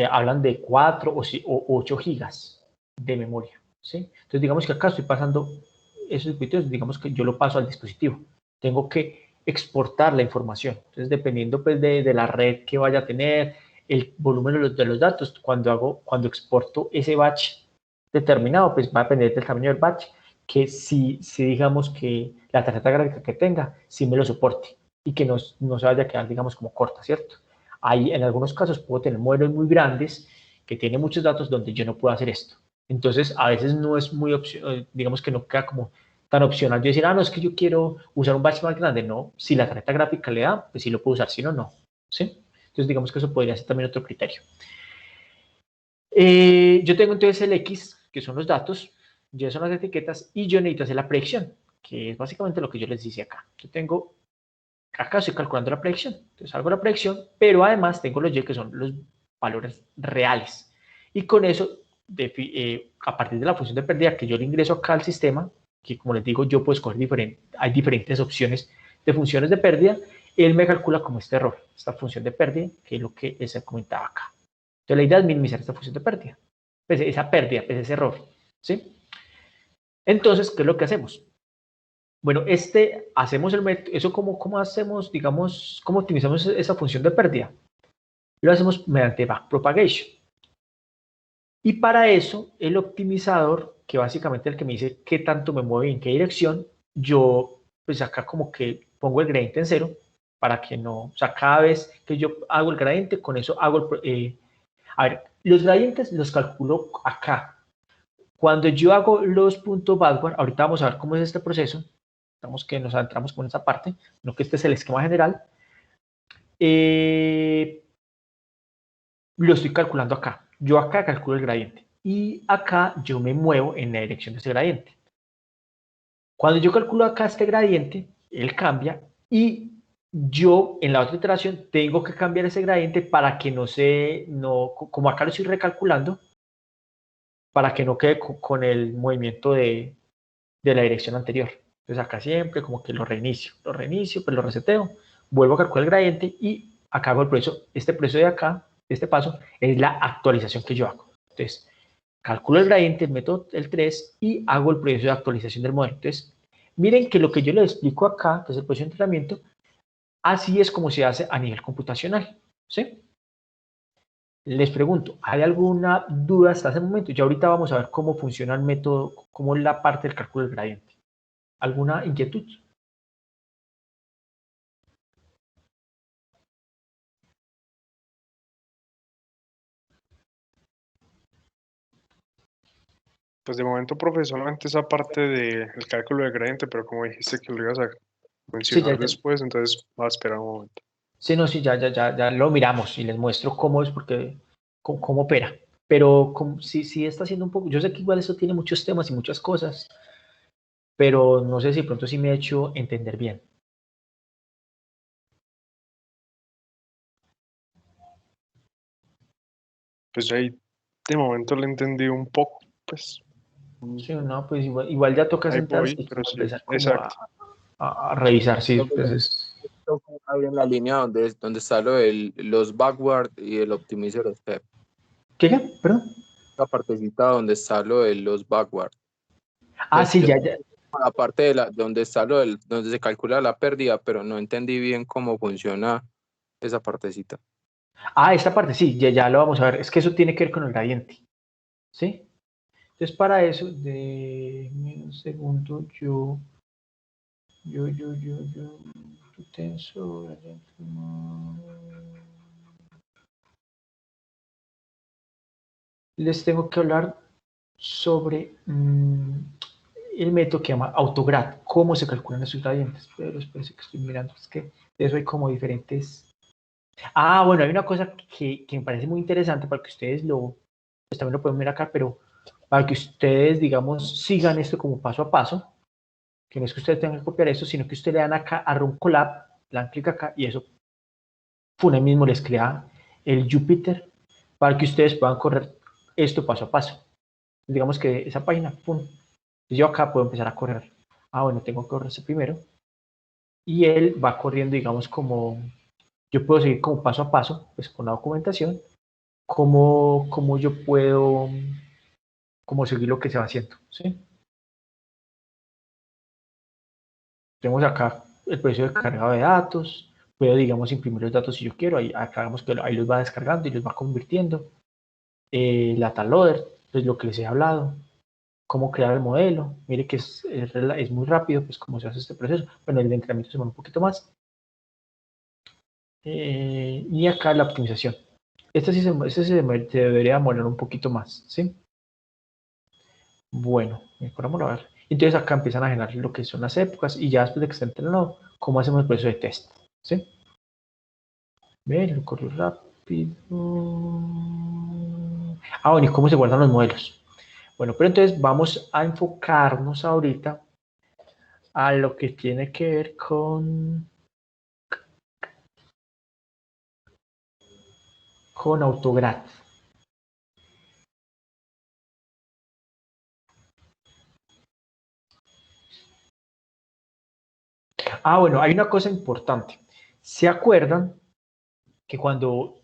[SPEAKER 1] Hablan de 4 o 8 gigas de memoria, ¿sí? Entonces, digamos que acá estoy pasando esos circuitos, digamos que yo lo paso al dispositivo. Tengo que exportar la información. Entonces, dependiendo pues, de la red que vaya a tener, el volumen de los datos, cuando exporto ese batch determinado, pues va a depender del tamaño del batch, que si digamos que la tarjeta gráfica que tenga, sí me lo soporte y que no se vaya a quedar, digamos, como corta, ¿cierto? Hay, en algunos casos puedo tener modelos muy grandes que tienen muchos datos donde yo no puedo hacer esto. Entonces, a veces no es muy digamos que no queda como tan opcional yo decir, no, es que yo quiero usar un batch más grande. No, si la tarjeta gráfica le da, pues sí lo puedo usar, si no, no. ¿Sí? Entonces, digamos que eso podría ser también otro criterio. Yo tengo entonces el X, que son los datos, ya son las etiquetas, y yo necesito hacer la predicción, que es básicamente lo que yo les decía acá. Yo tengo, acá estoy calculando la predicción, entonces hago la predicción, pero además tengo los Y, que son los valores reales. Y con eso, a partir de la función de pérdida que yo le ingreso acá al sistema, que como les digo, yo puedo escoger hay diferentes opciones de funciones de pérdida, él me calcula como este error, esta función de pérdida, que es lo que se comentaba acá. Entonces la idea es minimizar esta función de pérdida, pues esa pérdida, pues ese error, ¿sí? Entonces, ¿qué es lo que hacemos? Bueno, hacemos el método, eso cómo hacemos, digamos, cómo optimizamos esa función de pérdida. Lo hacemos mediante backpropagation. Y para eso, el optimizador, que básicamente es el que me dice qué tanto me mueve y en qué dirección, yo pues acá como que pongo el gradiente en 0 para que no, o sea, cada vez que yo hago el gradiente, con eso hago a ver, los gradientes los calculo acá. Cuando yo hago los puntos backward, ahorita vamos a ver cómo es este proceso, digamos que nos adentramos con esa parte, no que este es el esquema general, lo estoy calculando acá. Yo acá calculo el gradiente y acá yo me muevo en la dirección de ese gradiente. Cuando yo calculo acá este gradiente, él cambia y yo en la otra iteración tengo que cambiar ese gradiente para que como acá lo estoy recalculando, para que no quede con el movimiento de la dirección anterior. Entonces acá siempre como que lo reinicio, pues lo reseteo, vuelvo a calcular el gradiente y acá hago el proceso. Este proceso de acá, este paso, es la actualización que yo hago. Entonces, calculo el gradiente, meto el 3 y hago el proceso de actualización del modelo. Entonces, miren que lo que yo les explico acá, que es el proceso de entrenamiento, así es como se hace a nivel computacional. ¿Sí? Les pregunto, ¿hay alguna duda hasta ese momento? Ya ahorita vamos a ver cómo funciona el método, cómo es la parte del cálculo del gradiente. ¿Alguna inquietud?
[SPEAKER 2] Pues de momento, profe, solamente esa parte del cálculo de gradiente, pero como dijiste que lo ibas a
[SPEAKER 1] Sí,
[SPEAKER 2] mencionar después, entonces va a esperar un momento.
[SPEAKER 1] sí, no, sí, ya lo miramos y les muestro cómo es, porque, cómo opera. Pero sí está haciendo un poco, yo sé que igual eso tiene muchos temas y muchas cosas, pero no sé si pronto sí me ha hecho entender bien.
[SPEAKER 2] Pues yo ahí de momento le entendí un poco, pues
[SPEAKER 1] Sí, no, pues igual ya toca
[SPEAKER 2] ahí
[SPEAKER 1] sentarse
[SPEAKER 2] voy,
[SPEAKER 1] y
[SPEAKER 2] pero sí,
[SPEAKER 1] empezar como
[SPEAKER 2] exacto.
[SPEAKER 1] a revisar, sí, pues
[SPEAKER 3] Ahí en la línea donde está los backward y el optimizer step.
[SPEAKER 1] ¿Qué? Perdón.
[SPEAKER 3] La partecita donde está lo de los backward.
[SPEAKER 1] Ah,
[SPEAKER 3] Pues
[SPEAKER 1] sí,
[SPEAKER 3] yo
[SPEAKER 1] ya.
[SPEAKER 3] la parte donde está donde se calcula la pérdida, pero no entendí bien cómo funciona esa partecita.
[SPEAKER 1] Ah, esta parte sí, ya lo vamos a ver. Es que eso tiene que ver con el gradiente, ¿sí? Entonces, para eso, de un segundo, tu tensor, les tengo que hablar sobre el método que se llama autograd, cómo se calculan esos gradientes. Pero espérense que estoy mirando, es que de eso hay como diferentes. Ah, bueno, hay una cosa que me parece muy interesante para que ustedes pues también lo pueden mirar acá, pero para que ustedes, digamos, sigan esto como paso a paso, que no es que ustedes tengan que copiar esto, sino que ustedes le dan acá a Run Collab, le dan clic acá y eso, ahí mismo les crea el Jupyter para que ustedes puedan correr esto paso a paso. Digamos que esa página, pum, yo acá puedo empezar a correr. Ah, bueno, tengo que correrse primero. Y él va corriendo, digamos, como yo puedo seguir como paso a paso, pues con la documentación, cómo yo puedo como seguir lo que se va haciendo, ¿sí? Tenemos acá el proceso de cargado de datos, puedo, digamos, imprimir los datos si yo quiero, acá vemos que ahí los va descargando y los va convirtiendo. La data loader, pues lo que les he hablado, cómo crear el modelo, mire que es muy rápido, pues cómo se hace este proceso, bueno, el de entrenamiento se demora un poquito más. Y acá la optimización. Este se debería demorar un poquito más, ¿sí? Bueno, mejorámoslo a ver. Entonces acá empiezan a generar lo que son las épocas y ya después de que esté entrenado, ¿cómo hacemos el proceso de test? ¿Sí? Ven, lo corro rápido. Ah, bueno, ¿y cómo se guardan los modelos? Bueno, pero entonces vamos a enfocarnos ahorita a lo que tiene que ver con Autograd. Ah, bueno, hay una cosa importante. ¿Se acuerdan que cuando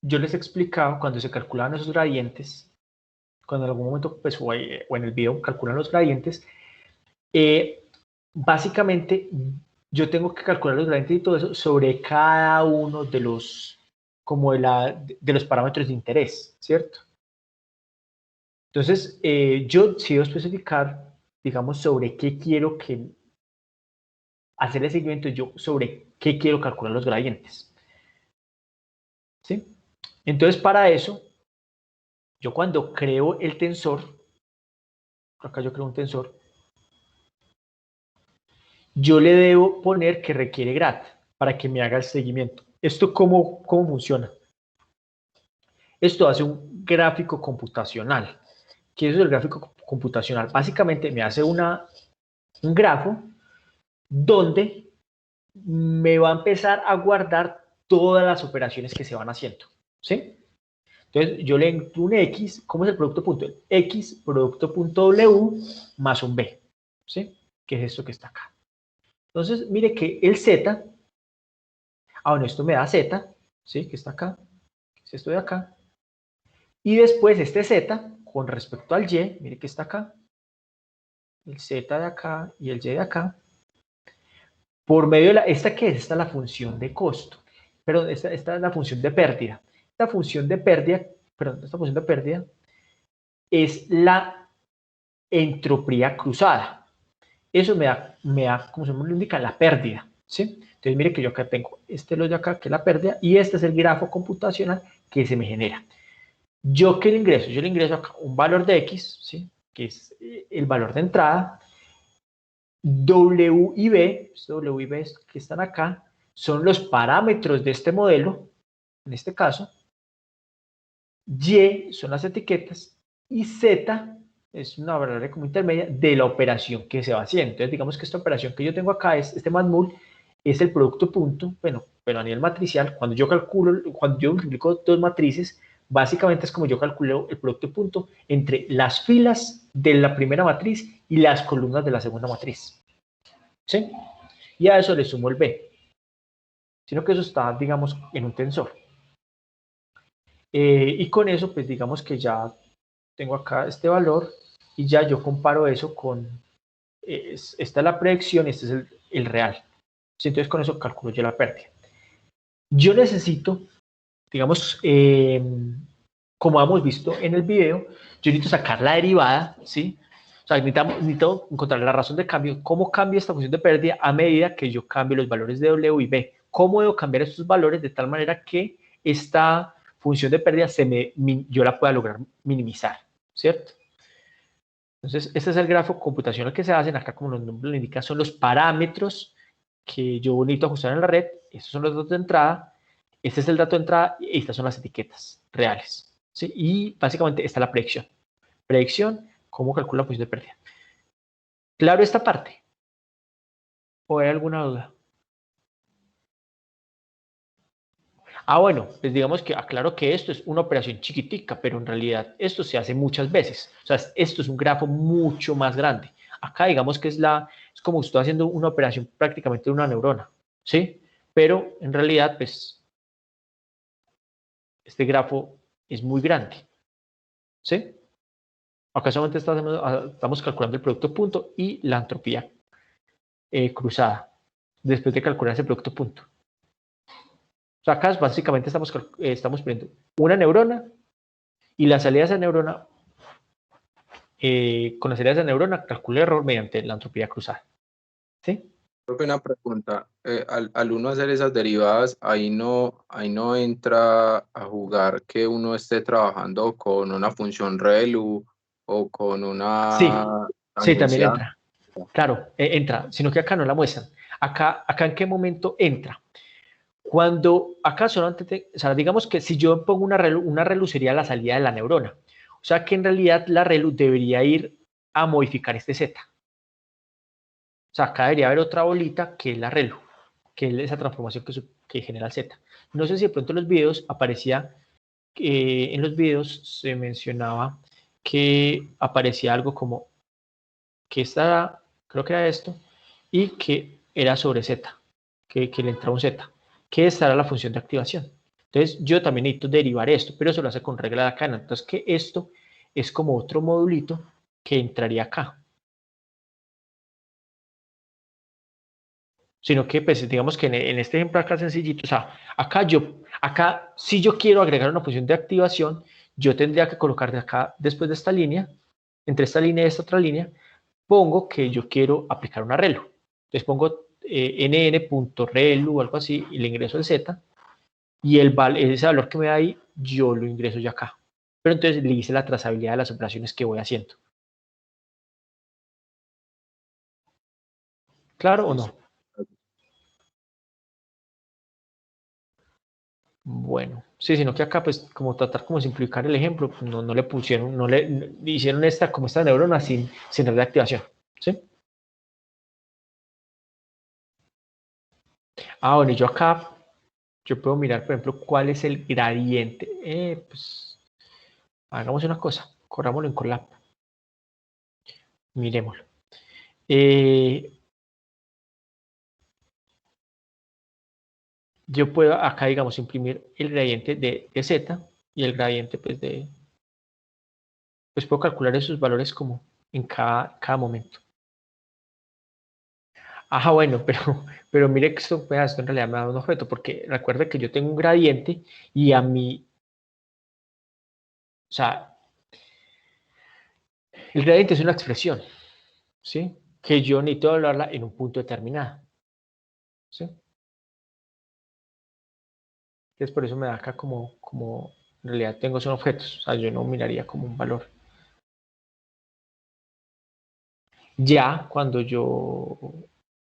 [SPEAKER 1] yo les explicaba, cuando se calculaban esos gradientes, cuando en algún momento, pues, o en el video calculan los gradientes, básicamente yo tengo que calcular los gradientes y todo eso sobre cada uno de los, como de los parámetros de interés, ¿cierto? Entonces, yo sí debo especificar, digamos, sobre qué quiero hacer el seguimiento, yo sobre qué quiero calcular los gradientes. ¿Sí? Entonces, para eso, yo cuando creo el tensor, acá yo creo un tensor, yo le debo poner que requiere grad para que me haga el seguimiento. ¿Esto cómo funciona? Esto hace un gráfico computacional. ¿Qué es el gráfico computacional? Básicamente me hace un grafo donde me va a empezar a guardar todas las operaciones que se van haciendo. ¿Sí? Entonces, yo le entro un X. ¿Cómo es el producto punto? El X, producto punto W más un B. ¿Sí? Que es esto que está acá. Entonces, mire que el Z, bueno, esto me da Z, ¿sí? Que está acá, es esto de acá. Y después este Z, con respecto al Y, mire que está acá, el Z de acá y el Y de acá, por medio de ¿esta qué es? Esta es la función de costo. Perdón, esta es la función de pérdida. Esta función de pérdida es la entropía cruzada. Eso me da, como se me indica, la pérdida, ¿sí? Entonces, mire que yo acá tengo lo de acá, que es la pérdida, y este es el grafo computacional que se me genera. ¿Yo qué le ingreso? Yo le ingreso acá un valor de X, ¿sí? Que es el valor de entrada. W y B que están acá, son los parámetros de este modelo, en este caso. Y son las etiquetas, y Z es una variable como intermedia de la operación que se va haciendo. Entonces, digamos que esta operación que yo tengo acá, este masmul, es el producto punto, bueno, pero a nivel matricial, cuando yo multiplico dos matrices, básicamente es como yo calculo el producto punto entre las filas de la primera matriz y las columnas de la segunda matriz. ¿Sí? Y a eso le sumo el B. Sino que eso está, digamos, en un tensor. Y con eso, pues digamos que ya tengo acá este valor y ya yo comparo eso con, esta es la predicción, este es el real. Entonces con eso calculo yo la pérdida. Yo necesito, digamos, como hemos visto en el video, yo necesito sacar la derivada, ¿sí? O sea, necesito encontrar la razón de cambio, cómo cambia esta función de pérdida a medida que yo cambio los valores de W y B. ¿Cómo debo cambiar estos valores de tal manera que esta función de pérdida yo la pueda lograr minimizar, ¿cierto? Entonces, este es el grafo computacional que se hacen. Acá, como los nombres lo indican, son los parámetros que yo necesito ajustar en la red. Estos son los datos de entrada. Este es el dato de entrada y estas son las etiquetas reales. ¿Sí? Y básicamente está la predicción. Predicción, cómo calcula la posición de pérdida. ¿Claro esta parte? ¿O hay alguna duda? Bueno, pues digamos que aclaro que esto es una operación chiquitica, pero en realidad esto se hace muchas veces. O sea, esto es un grafo mucho más grande. Acá digamos que es como estoy haciendo una operación prácticamente de una neurona, ¿sí? Pero en realidad, pues, este grafo es muy grande, ¿sí? Acá solamente estamos calculando el producto punto y la entropía cruzada, después de calcular ese producto punto. O sea, acá básicamente estamos poniendo una neurona y la salida de esa neurona, con la salida de esa neurona calcula el error mediante la entropía cruzada. ¿Sí?
[SPEAKER 3] Creo que una pregunta, al uno hacer esas derivadas, ahí no entra a jugar que uno esté trabajando con una función ReLU o con una
[SPEAKER 1] Sí, también
[SPEAKER 3] tangencial.
[SPEAKER 1] entra. Claro, entra, sino que acá no la muestran. Acá ¿en qué momento entra? Cuando acá solamente, o sea, digamos que si yo pongo una ReLU sería la salida de la neurona. O sea que en realidad la ReLU debería ir a modificar este Z. O sea, acá debería haber otra bolita que es la ReLU, que es esa transformación que genera el Z. No sé si de pronto en los videos aparecía, en los videos se mencionaba que aparecía algo como que creo que era esto, y que era sobre Z, que le entraba un Z. que esta era la función de activación. Entonces, yo también necesito derivar esto, pero eso lo hace con regla de acá. Entonces, que esto es como otro modulito que entraría acá. Sino que, pues, digamos que en este ejemplo acá sencillito, o sea, acá si yo quiero agregar una función de activación, yo tendría que colocar de acá, después de esta línea, entre esta línea y esta otra línea, pongo que yo quiero aplicar un arreglo. Entonces pongo nn.relu o algo así y le ingreso el z y ese valor que me da ahí, yo lo ingreso ya acá. Pero entonces le hice la trazabilidad de las operaciones que voy haciendo. ¿Claro o no? Bueno, sí, sino que acá pues como tratar como simplificar el ejemplo, pues, no le pusieron, no le hicieron como esta neurona sin reactivación, ¿sí? Bueno, y yo acá, yo puedo mirar, por ejemplo, cuál es el gradiente. Pues, hagamos una cosa, corrámoslo en Colab. Miremoslo. Yo puedo acá, digamos, imprimir el gradiente de z y el gradiente pues pues puedo calcular esos valores como en cada momento. Bueno, pero mire que esto en realidad me da un objeto, porque recuerde que yo tengo un gradiente y a mí, o sea, el gradiente es una expresión, ¿sí? Que yo necesito hablarla en un punto determinado, ¿sí? Entonces por eso me da acá como en realidad tengo son objetos, o sea, yo no miraría como un valor. Ya cuando yo,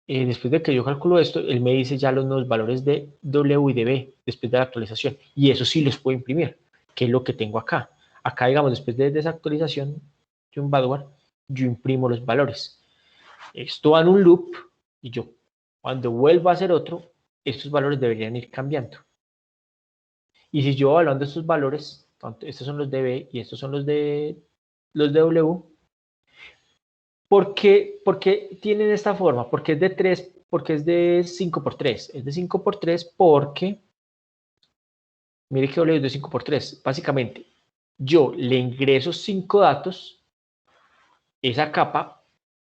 [SPEAKER 1] después de que yo calculo esto, él me dice ya los nuevos valores de W y de B después de la actualización, y eso sí los puedo imprimir, que es lo que tengo acá. Acá, digamos, después de esa actualización de un badware, yo imprimo los valores. Esto va en un loop, y yo, cuando vuelva a hacer otro, estos valores deberían ir cambiando. Y si yo evaluando estos valores, estos son los de B y estos son los de W, ¿por qué tienen esta forma? Porque es de 3, porque es de 5 por 3. Es de 5 por 3 porque, mire que W es de 5 por 3. Básicamente, yo le ingreso 5 datos, esa capa,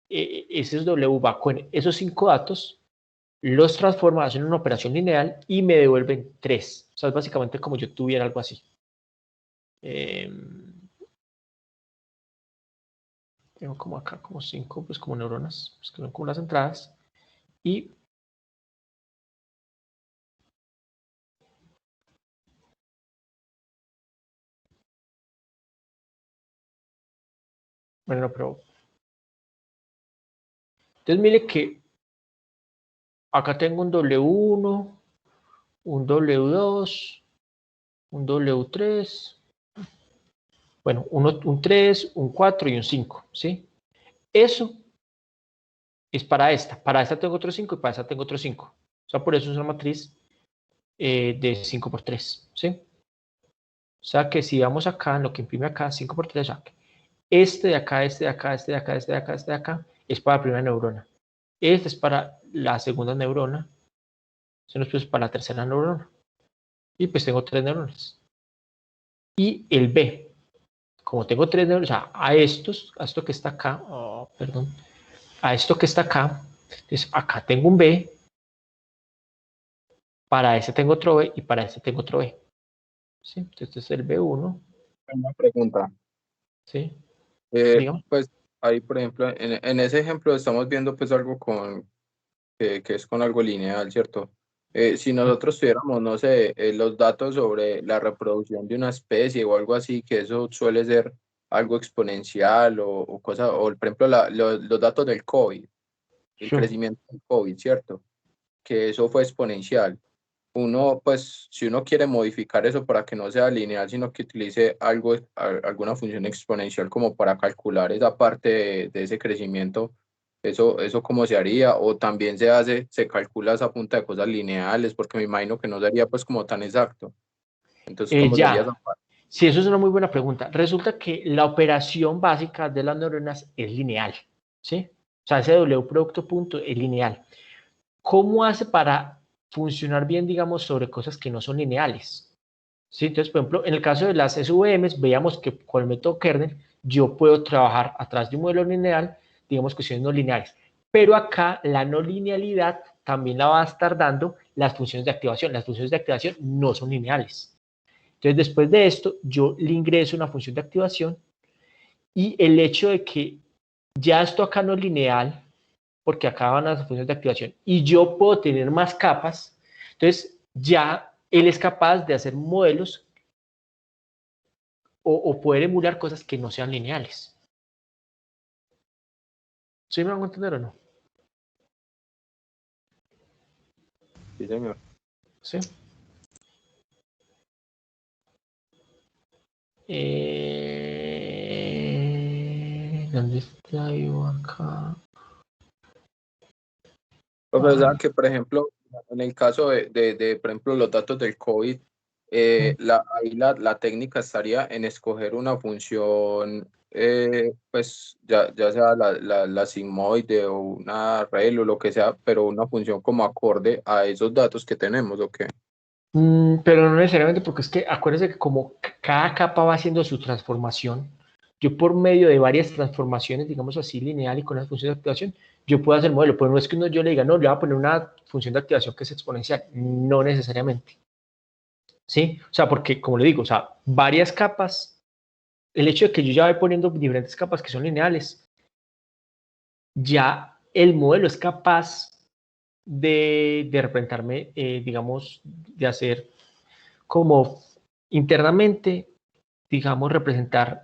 [SPEAKER 1] ese W va con esos 5 datos, los transforma, hacen una operación lineal y me devuelven 3. O sea, es básicamente como yo tuviera algo así. Tengo como acá como 5, pues como neuronas, pues que son como las entradas. Y bueno, pero entonces mire que acá tengo un W1, un W2, un W3, bueno, un 3, un 4 y un 5, ¿sí? Eso es para esta tengo otro 5 y para esta tengo otro 5. O sea, por eso es una matriz de 5 por 3, ¿sí? O sea que si vamos acá, en lo que imprime acá, 5 por 3, o sea, este de acá, este de acá, este de acá, este de acá, este de acá, es para la primera neurona. Este es para la segunda neurona. Este es para la tercera neurona. Y pues tengo 3 neuronas. Y el B, como tengo 3 neuronas, o sea, a esto que está acá, perdón, a esto que está acá, entonces acá tengo un B, para este tengo otro B y para este tengo otro B. ¿Sí? Entonces este es el B1.
[SPEAKER 3] Una pregunta.
[SPEAKER 1] ¿Sí?
[SPEAKER 3] Pues ahí, por ejemplo, en ese ejemplo estamos viendo pues algo que es con algo lineal, ¿cierto? Si nosotros tuviéramos, no sé, los datos sobre la reproducción de una especie o algo así, que eso suele ser algo exponencial o cosas, o por ejemplo los datos del COVID, el
[SPEAKER 1] Sí.
[SPEAKER 3] crecimiento del COVID, ¿cierto? Que eso fue exponencial. Uno, pues, si uno quiere modificar eso para que no sea lineal, sino que utilice alguna función exponencial como para calcular esa parte de ese crecimiento, eso cómo se haría, o también se calcula esa punta de cosas lineales, porque me imagino que no sería pues como tan exacto. Entonces, ¿cómo sería esa parte?
[SPEAKER 1] Sí, eso es una muy buena pregunta. Resulta que la operación básica de las neuronas es lineal, ¿sí? O sea, ese W producto punto es lineal. ¿Cómo hace para funcionar bien, digamos, sobre cosas que no son lineales. ¿Sí? Entonces, por ejemplo, en el caso de las SVMs, veíamos que con el método kernel yo puedo trabajar atrás de un modelo lineal, digamos, cuestiones no lineales. Pero acá la no linealidad también la va a estar dando las funciones de activación. Las funciones de activación no son lineales. Entonces, después de esto, yo le ingreso una función de activación y el hecho de que ya esto acá no es lineal, porque acá van las funciones de activación, y yo puedo tener más capas, entonces ya él es capaz de hacer modelos o poder emular cosas que no sean lineales. ¿Sí me van a entender o no?
[SPEAKER 3] Sí, señor.
[SPEAKER 1] ¿Sí? ¿Dónde está yo acá?
[SPEAKER 3] Profe, o sea que, por ejemplo, en el caso por ejemplo, los datos del COVID, ahí la técnica estaría en escoger una función, pues ya sea la sigmoide o una rel o lo que sea, pero una función como acorde a esos datos que tenemos, ¿o qué?
[SPEAKER 1] Pero no necesariamente, porque es que acuérdense que como cada capa va haciendo su transformación, yo por medio de varias transformaciones, digamos así, lineal y con las funciones de activación, yo puedo hacer modelo, pero no es que yo le diga, no, le voy a poner una función de activación que es exponencial, no necesariamente, ¿sí? O sea, porque como le digo, o sea, varias capas, el hecho de que yo ya voy poniendo diferentes capas que son lineales, ya el modelo es capaz de representarme, digamos, de hacer como internamente, digamos, representar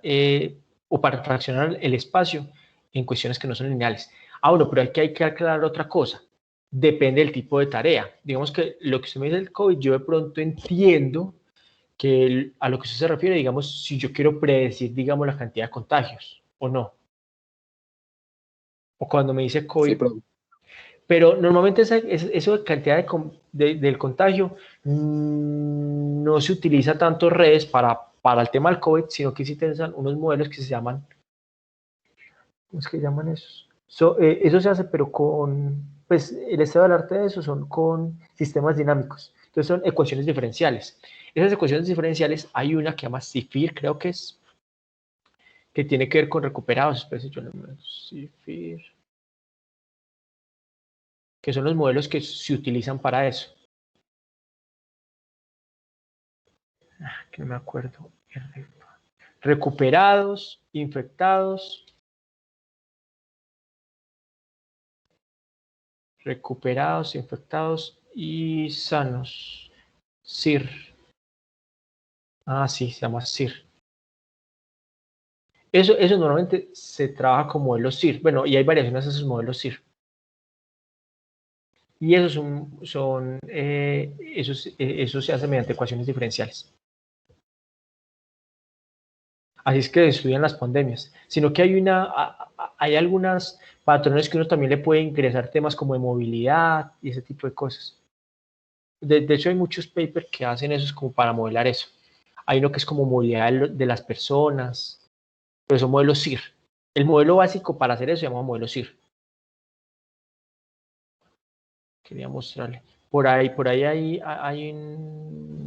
[SPEAKER 1] o para fraccionar el espacio en cuestiones que no son lineales. Ah, bueno, pero hay que aclarar otra cosa. Depende del tipo de tarea. Digamos que lo que usted me dice del COVID, yo de pronto entiendo que a lo que usted se refiere, digamos, si yo quiero predecir, digamos, la cantidad de contagios o no. O cuando me dice
[SPEAKER 3] Sí,
[SPEAKER 1] COVID, pero normalmente eso de cantidad del contagio no se utiliza tanto redes para el tema del COVID, sino que sí utilizan unos modelos que se llaman, ¿cómo es que llaman esos? Eso se hace, pero pues el estado del arte de eso son con sistemas dinámicos. Entonces son ecuaciones diferenciales. Esas ecuaciones diferenciales, hay una que se llama CIFIR, creo que es, que tiene que ver con recuperados. Espérense, yo le CIFIR, que son los modelos que se utilizan para eso. Que no me acuerdo. Recuperados, infectados, y sanos. CIR. Ah, sí, se llama CIR. Eso normalmente se trabaja con modelos CIR. Bueno, y hay variaciones de esos modelos CIR. Y eso se hace mediante ecuaciones diferenciales. Así es que estudian las pandemias. Sino que hay algunos patrones que uno también le puede ingresar temas como de movilidad y ese tipo de cosas. De hecho, hay muchos papers que hacen eso como para modelar eso. Hay uno que es como movilidad de las personas, pero son modelos CIR. El modelo básico para hacer eso se llama modelo CIR. Quería mostrarle. Por ahí hay un...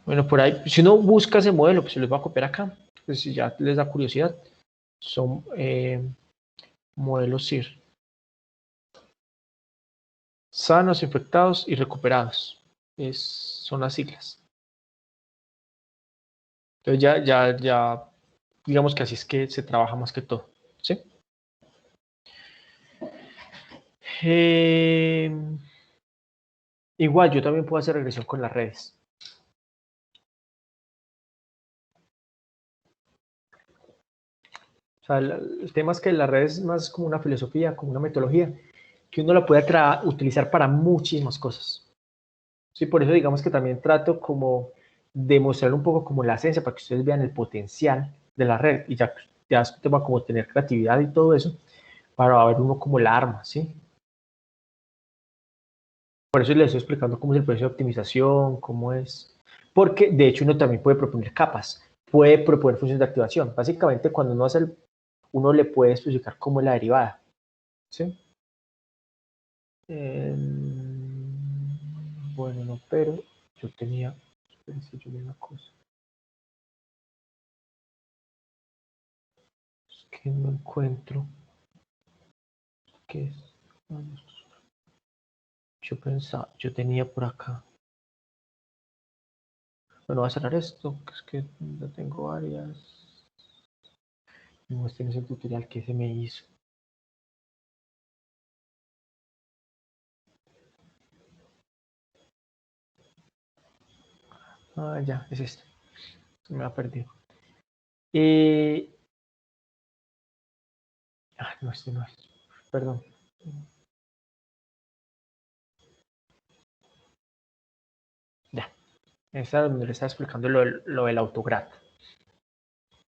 [SPEAKER 1] Bueno, por ahí, si uno busca ese modelo, pues se les va a copiar acá. Pues si ya les da curiosidad, son modelos CIR. Sanos, infectados y recuperados. Son las siglas. Entonces ya, digamos que así es que se trabaja más que todo. ¿Sí? Igual, yo también puedo hacer regresión con las redes. O sea, el tema es que las redes es más como una filosofía, como una metodología, que uno la puede utilizar para muchísimas cosas. Sí, por eso digamos que también trato como de mostrar un poco como la esencia para que ustedes vean el potencial de la red y ya es un tema como tener creatividad y todo eso para ver uno como la arma, ¿sí? Por eso les estoy explicando cómo es el proceso de optimización, cómo es. Porque de hecho uno también puede proponer capas. puede proponer funciones de activación. Básicamente, cuando uno hace uno le puede especificar cómo es la derivada. ¿Sí? Bueno, no, pero yo tenía... Espérense, yo vi una cosa. Es que no encuentro. ¿Qué es? Yo pensaba, yo tenía por acá. Bueno, voy a cerrar esto, que es que ya tengo varias. No, este no es el tutorial que se me hizo. Ah, ya, es este. Se me ha perdido. No, este no es. Perdón. Ya. Esta es donde le estaba explicando lo del autograd.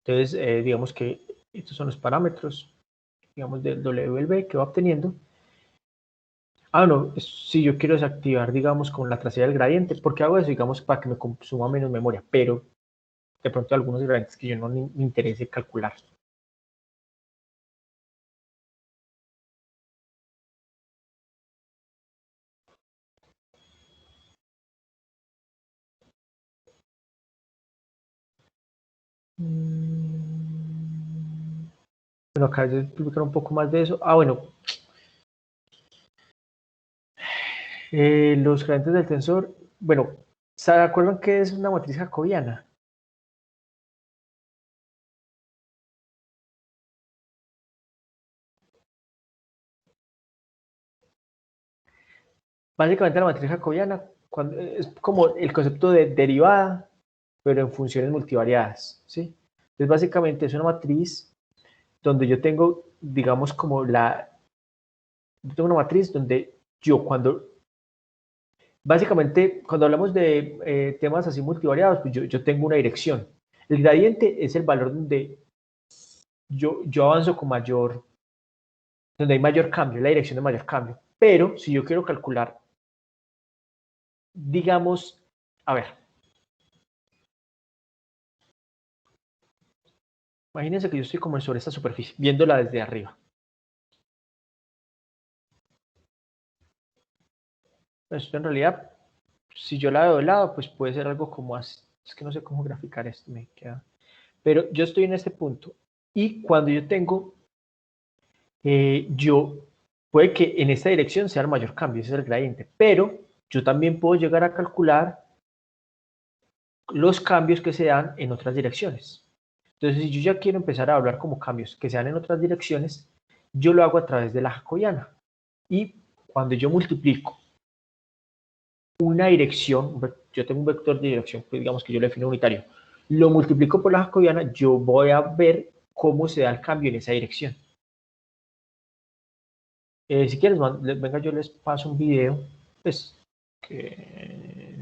[SPEAKER 1] Entonces, digamos que estos son los parámetros, digamos, del WLB que va obteniendo. No, si yo quiero desactivar, digamos, con la trazabilidad del gradiente, ¿por qué hago eso? Digamos, para que me consuma menos memoria, pero de pronto algunos gradientes que yo no me interese calcular. Bueno, acá voy a explicar un poco más de eso. Bueno. Los gradientes del tensor, bueno, ¿se acuerdan qué es una matriz jacobiana? Básicamente la matriz jacobiana es como el concepto de derivada, pero en funciones multivariadas, ¿sí? Entonces básicamente es una matriz donde yo tengo, digamos, yo tengo una matriz donde básicamente cuando hablamos de temas así multivariados, pues yo tengo una dirección. El gradiente es el valor donde yo avanzo con donde hay mayor cambio, la dirección de mayor cambio. Pero si yo quiero calcular, digamos, a ver, imagínense que yo estoy como sobre esta superficie, viéndola desde arriba. Esto en realidad, si yo la veo de lado, pues puede ser algo como así. Es que no sé cómo graficar esto, me queda. Pero yo estoy en este punto. Y cuando yo tengo, puede que en esta dirección sea el mayor cambio, ese es el gradiente. Pero yo también puedo llegar a calcular los cambios que se dan en otras direcciones. Entonces, si yo ya quiero empezar a hablar como cambios que se dan en otras direcciones, yo lo hago a través de la jacobiana. Y cuando yo multiplico una dirección, yo tengo un vector de dirección, pues digamos que yo lo defino unitario, lo multiplico por la jacobiana, yo voy a ver cómo se da el cambio en esa dirección. Si quieres, venga, yo les paso un video, pues, que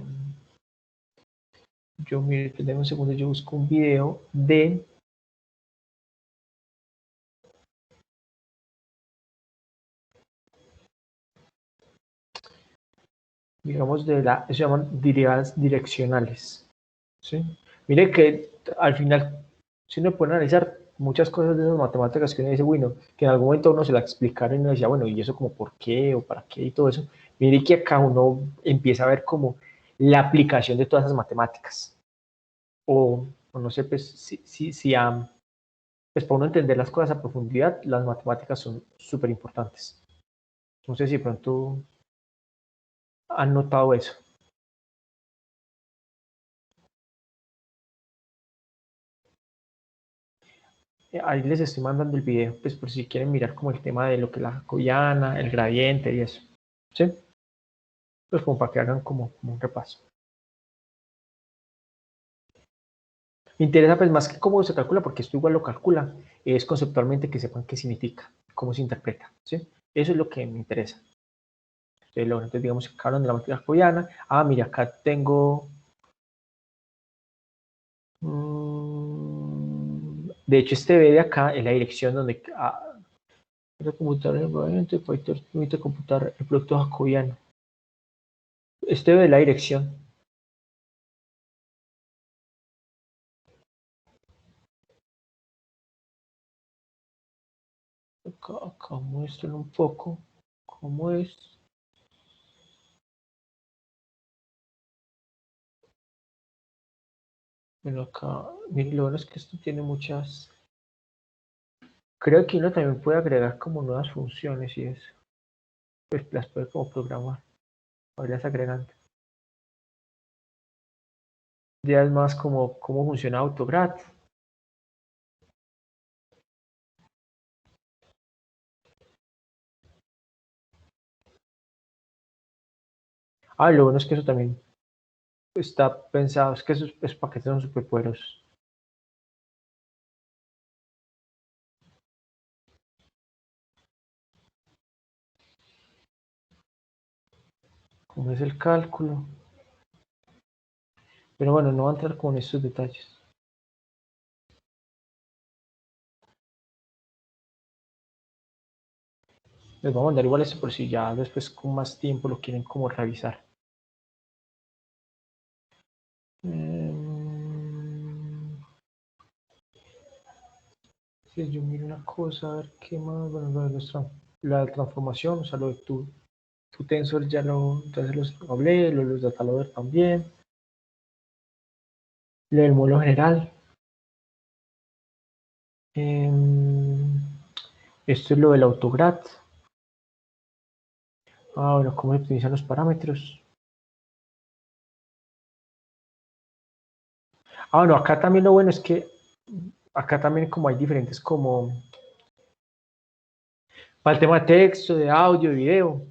[SPEAKER 1] yo, mire, denme un segundo, yo busco un video de digamos, se llaman derivadas direccionales. ¿Sí? Mire que al final, si uno puede analizar muchas cosas de esas matemáticas que uno dice, bueno, que en algún momento uno se la explicaron y uno decía, bueno, ¿y eso como por qué o para qué y todo eso? Mire que acá uno empieza a ver como la aplicación de todas esas matemáticas. O no sé, pues, pues para uno entender las cosas a profundidad, las matemáticas son súper importantes. No sé si de pronto han notado eso. Ahí les estoy mandando el video, pues por si quieren mirar como el tema de lo que es la jacobiana, el gradiente y eso. ¿Sí? Pues como para que hagan como un repaso. Me interesa pues más que cómo se calcula, porque esto igual lo calcula, es conceptualmente que sepan qué significa, cómo se interpreta. ¿Sí? Eso es lo que me interesa. Entonces digamos que hablan de la matriz jacobiana. Mira, acá tengo... de hecho, este B de acá es la dirección donde... computar el gradiente, permite computar el producto jacobiano. Este B es la dirección. Acá muestran un poco cómo es. Bueno, acá, miren, lo bueno es que esto tiene muchas. Creo que uno también puede agregar como nuevas funciones y eso. Pues las puede como programar. Podrías agregando. Ya es más como cómo funciona AutoGrad. Lo bueno es que eso también está pensado, es que esos paquetes son súper poderosos. ¿Cómo es el cálculo? Pero bueno, no voy a entrar con estos detalles. Les voy a mandar igual eso por si ya después con más tiempo lo quieren como revisar. Si yo miro una cosa, a ver qué más. Bueno, la transformación, o sea, lo de tu tensor ya entonces los hablé, los data loader también. Lo del módulo general. Esto es lo del AutoGrad. Bueno, cómo se optimizan los parámetros. Bueno, acá también lo bueno es que acá también como hay diferentes como para el tema de texto, de audio, de video,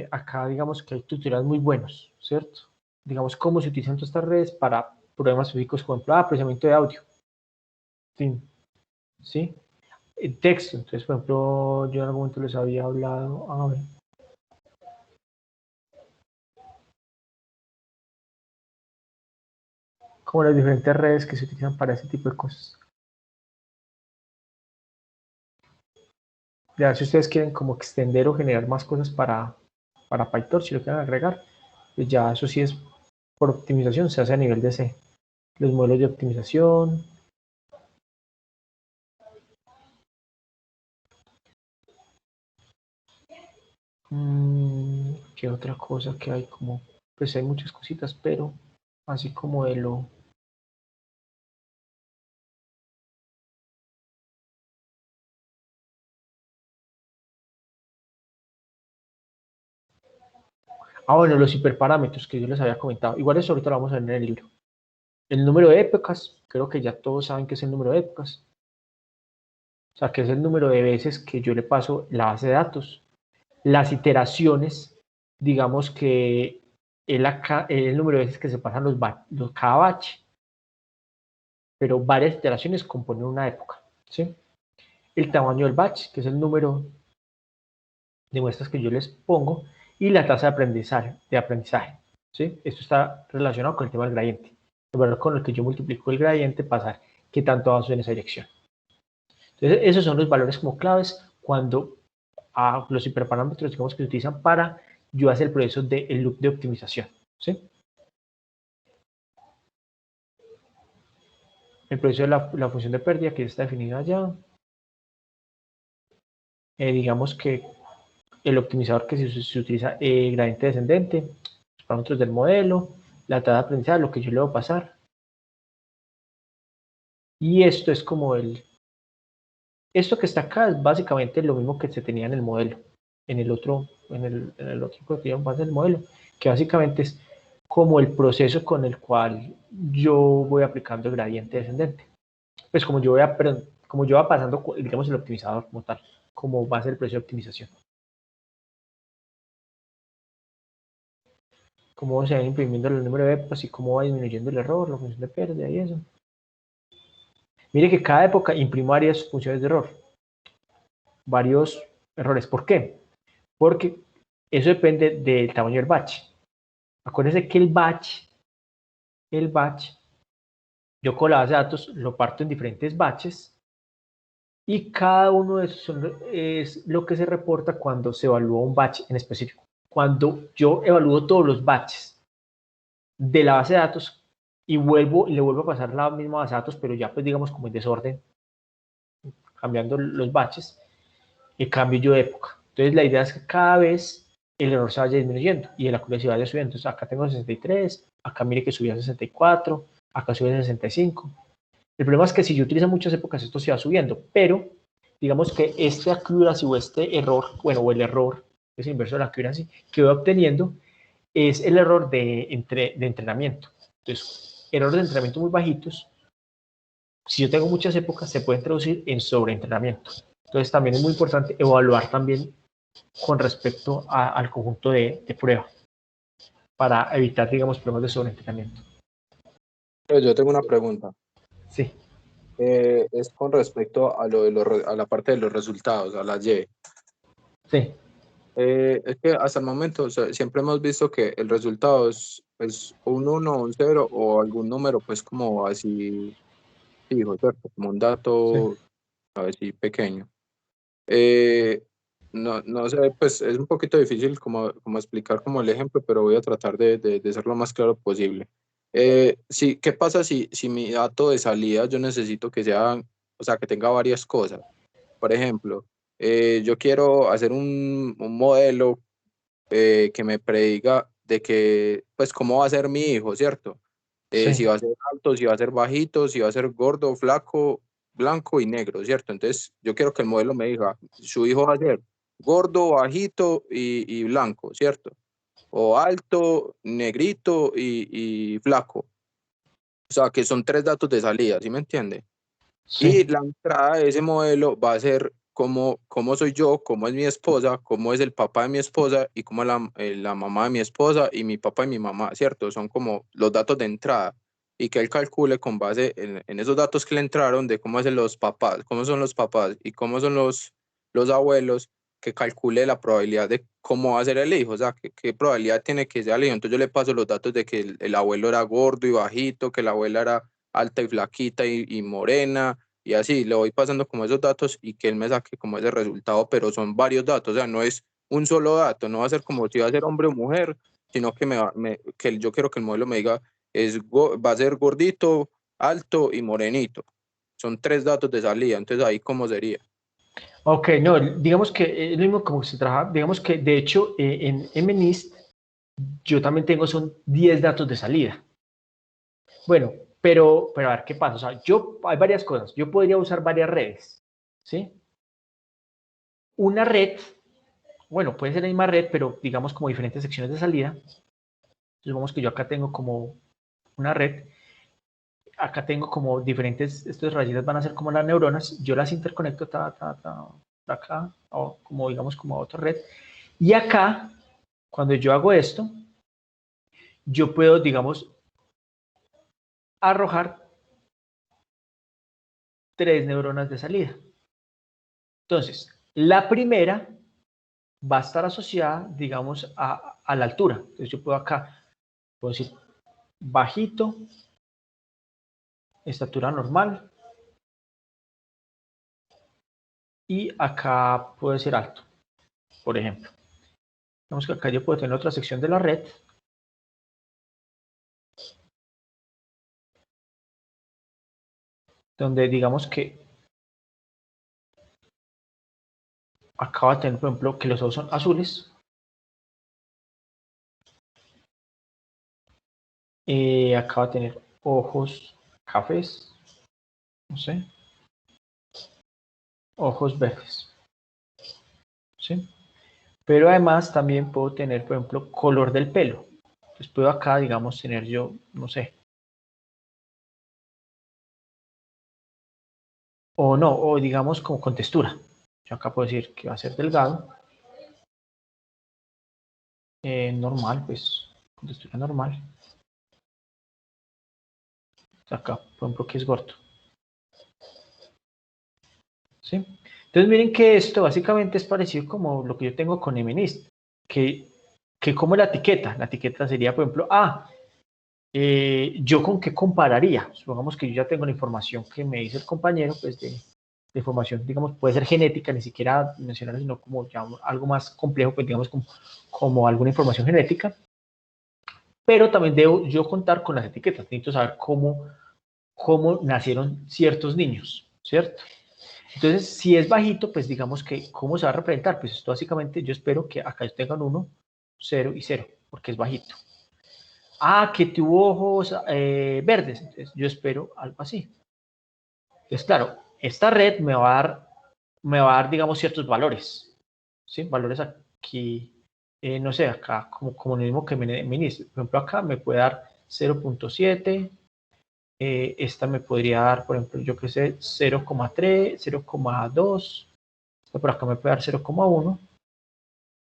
[SPEAKER 1] acá digamos que hay tutoriales muy buenos, ¿cierto? Digamos cómo se utilizan todas estas redes para problemas específicos, como ejemplo, procesamiento de audio. ¿Sí? El texto, entonces, por ejemplo, yo en algún momento les había hablado, a ver. Como las diferentes redes que se utilizan para ese tipo de cosas. Ya, si ustedes quieren como extender o generar más cosas para PyTorch, si lo quieren agregar, pues ya eso sí es por optimización, se hace a nivel de C. Los modelos de optimización. ¿Qué otra cosa que hay? Como, pues hay muchas cositas, pero así como de lo... Bueno, los hiperparámetros que yo les había comentado. Igual eso ahorita lo vamos a ver en el libro. El número de épocas, creo que ya todos saben que es el número de épocas. O sea, que es el número de veces que yo le paso la base de datos. Las iteraciones, digamos que el número de veces que se pasan cada batch, pero varias iteraciones componen una época, ¿sí? El tamaño del batch, que es el número de muestras que yo les pongo, y la tasa de aprendizaje, ¿sí? Esto está relacionado con el tema del gradiente. El valor con el que yo multiplico el gradiente pasar qué tanto avanzo en esa dirección. Entonces, esos son los valores como claves cuando los hiperparámetros, digamos, que se utilizan para yo hacer el proceso del loop de optimización, ¿sí? El proceso de la función de pérdida que ya está definida allá. Digamos que el optimizador que se utiliza gradiente descendente, los parámetros del modelo, la tasa de aprendizaje, lo que yo le voy a pasar. Y esto es como esto que está acá es básicamente lo mismo que se tenía en el modelo, en el otro que base del modelo, que básicamente es como el proceso con el cual yo voy aplicando el gradiente descendente. Pues como yo voy pasando, digamos, el optimizador como tal, como va a ser el proceso de optimización. Cómo se va imprimiendo el número de épocas y cómo va disminuyendo el error, la función de pérdida y eso. Mire que cada época imprime varias funciones de error, varios errores. ¿Por qué? Porque eso depende del tamaño del batch. Acuérdense que el batch, yo con la base de datos lo parto en diferentes batches y cada uno de esos es lo que se reporta cuando se evalúa un batch en específico. Cuando yo evalúo todos los batches de la base de datos y le vuelvo a pasar la misma base de datos, pero ya pues digamos como en desorden, cambiando los batches, el cambio yo de época. Entonces la idea es que cada vez el error se vaya disminuyendo y el accuracy vaya subiendo. Entonces acá tengo 63, acá mire que subió a 64, acá sube a 65. El problema es que si yo utilizo muchas épocas esto se va subiendo, pero digamos que este accuracy o este error, bueno, o el error, es el inverso de la accuracy, que voy obteniendo es el error de entrenamiento. Entonces, errores de entrenamiento muy bajitos, si yo tengo muchas épocas, se pueden traducir en sobreentrenamiento. Entonces, también es muy importante evaluar también con respecto al conjunto de prueba para evitar, digamos, problemas de sobreentrenamiento.
[SPEAKER 3] Yo tengo una pregunta.
[SPEAKER 1] Sí.
[SPEAKER 3] Es con respecto a a la parte de los resultados, a la Y.
[SPEAKER 1] Sí.
[SPEAKER 3] Es que hasta el momento, o sea, siempre hemos visto que el resultado es un 1, un 0 o algún número, pues como así fijo, ¿cierto? Como un dato así pequeño. No sé, pues es un poquito difícil como explicar como el ejemplo, pero voy a tratar de ser lo más claro posible. Sí, ¿qué pasa si mi dato de salida yo necesito que sea, o sea, que tenga varias cosas? Por ejemplo, yo quiero hacer un modelo que me prediga de que, pues, cómo va a ser mi hijo, ¿cierto?
[SPEAKER 1] Sí.
[SPEAKER 3] Si va a ser alto, si va a ser bajito, si va a ser gordo, flaco, blanco y negro, ¿cierto? Entonces, yo quiero que el modelo me diga, su hijo va a ser gordo, bajito y blanco, ¿cierto? O alto, negrito y flaco. O sea, que son 3 datos de salida, ¿sí me entiende? Y
[SPEAKER 1] Sí.
[SPEAKER 3] la entrada de ese modelo va a ser cómo soy yo, cómo es mi esposa, cómo es el papá de mi esposa y cómo es la mamá de mi esposa y mi papá y mi mamá, ¿cierto? Son como los datos de entrada y que él calcule con base en esos datos que le entraron de cómo hacen los papás, cómo son los papás y cómo son los abuelos, que calcule la probabilidad de cómo va a ser el hijo, o sea, qué probabilidad tiene que ser el hijo. Entonces yo le paso los datos de que el abuelo era gordo y bajito, que la abuela era alta y flaquita y morena, y así le voy pasando como esos datos y que él me saque como ese resultado, pero son varios datos, o sea, no es un solo dato, no va a ser como si va a ser hombre o mujer, sino que, que yo quiero que el modelo me diga, va a ser gordito, alto y morenito. Son 3 datos de salida, entonces ahí cómo sería.
[SPEAKER 1] Ok, no, digamos que es lo mismo como se trabaja, digamos que de hecho en MNIST yo también tengo son 10 datos de salida. Bueno, pero a ver qué pasa. O sea, hay varias cosas. Yo podría usar varias redes, ¿sí? Una red, bueno, puede ser la misma red, pero digamos como diferentes secciones de salida. Entonces, digamos que yo acá tengo como una red. Acá tengo como diferentes, estas rayitas van a ser como las neuronas. Yo las interconecto acá, o como digamos como a otra red. Y acá, cuando yo hago esto, yo puedo, digamos, arrojar 3 neuronas de salida. Entonces, la primera va a estar asociada, digamos, a la altura. Entonces, yo puedo acá, puedo decir bajito, estatura normal, y acá puedo decir alto, por ejemplo. Vemos que acá yo puedo tener otra sección de la red, donde digamos que acá va a tener, por ejemplo, que los ojos son azules. Acá va a tener ojos cafés, no sé, ojos verdes, ¿sí? Pero además también puedo tener, por ejemplo, color del pelo. Entonces puedo acá, digamos, tener yo, no sé, o no, o digamos como con textura. Yo acá puedo decir que va a ser delgado, normal, pues, con textura normal. Acá, por ejemplo, que es gordo. ¿Sí? Entonces miren que esto básicamente es parecido como lo que yo tengo con MNIST, que como la etiqueta sería, por ejemplo, yo con qué compararía. Supongamos que yo ya tengo la información que me dice el compañero, pues de información, digamos, puede ser genética, ni siquiera mencionar, sino como ya algo más complejo, pues digamos como alguna información genética, pero también debo yo contar con las etiquetas, necesito saber cómo nacieron ciertos niños, ¿cierto? Entonces, si es bajito, pues digamos que, ¿cómo se va a representar? Pues esto básicamente yo espero que acá tengan 1, 0 y 0, porque es bajito. Ah, que tuvo ojos verdes, entonces yo espero algo así. Entonces, claro, esta red me va a dar, digamos, ciertos valores, ¿sí? Valores aquí, no sé, acá, como lo mismo que me dice. Por ejemplo, acá me puede dar 0.7, esta me podría dar, por ejemplo, yo que sé, 0,3, 0,2, por acá me puede dar 0,1,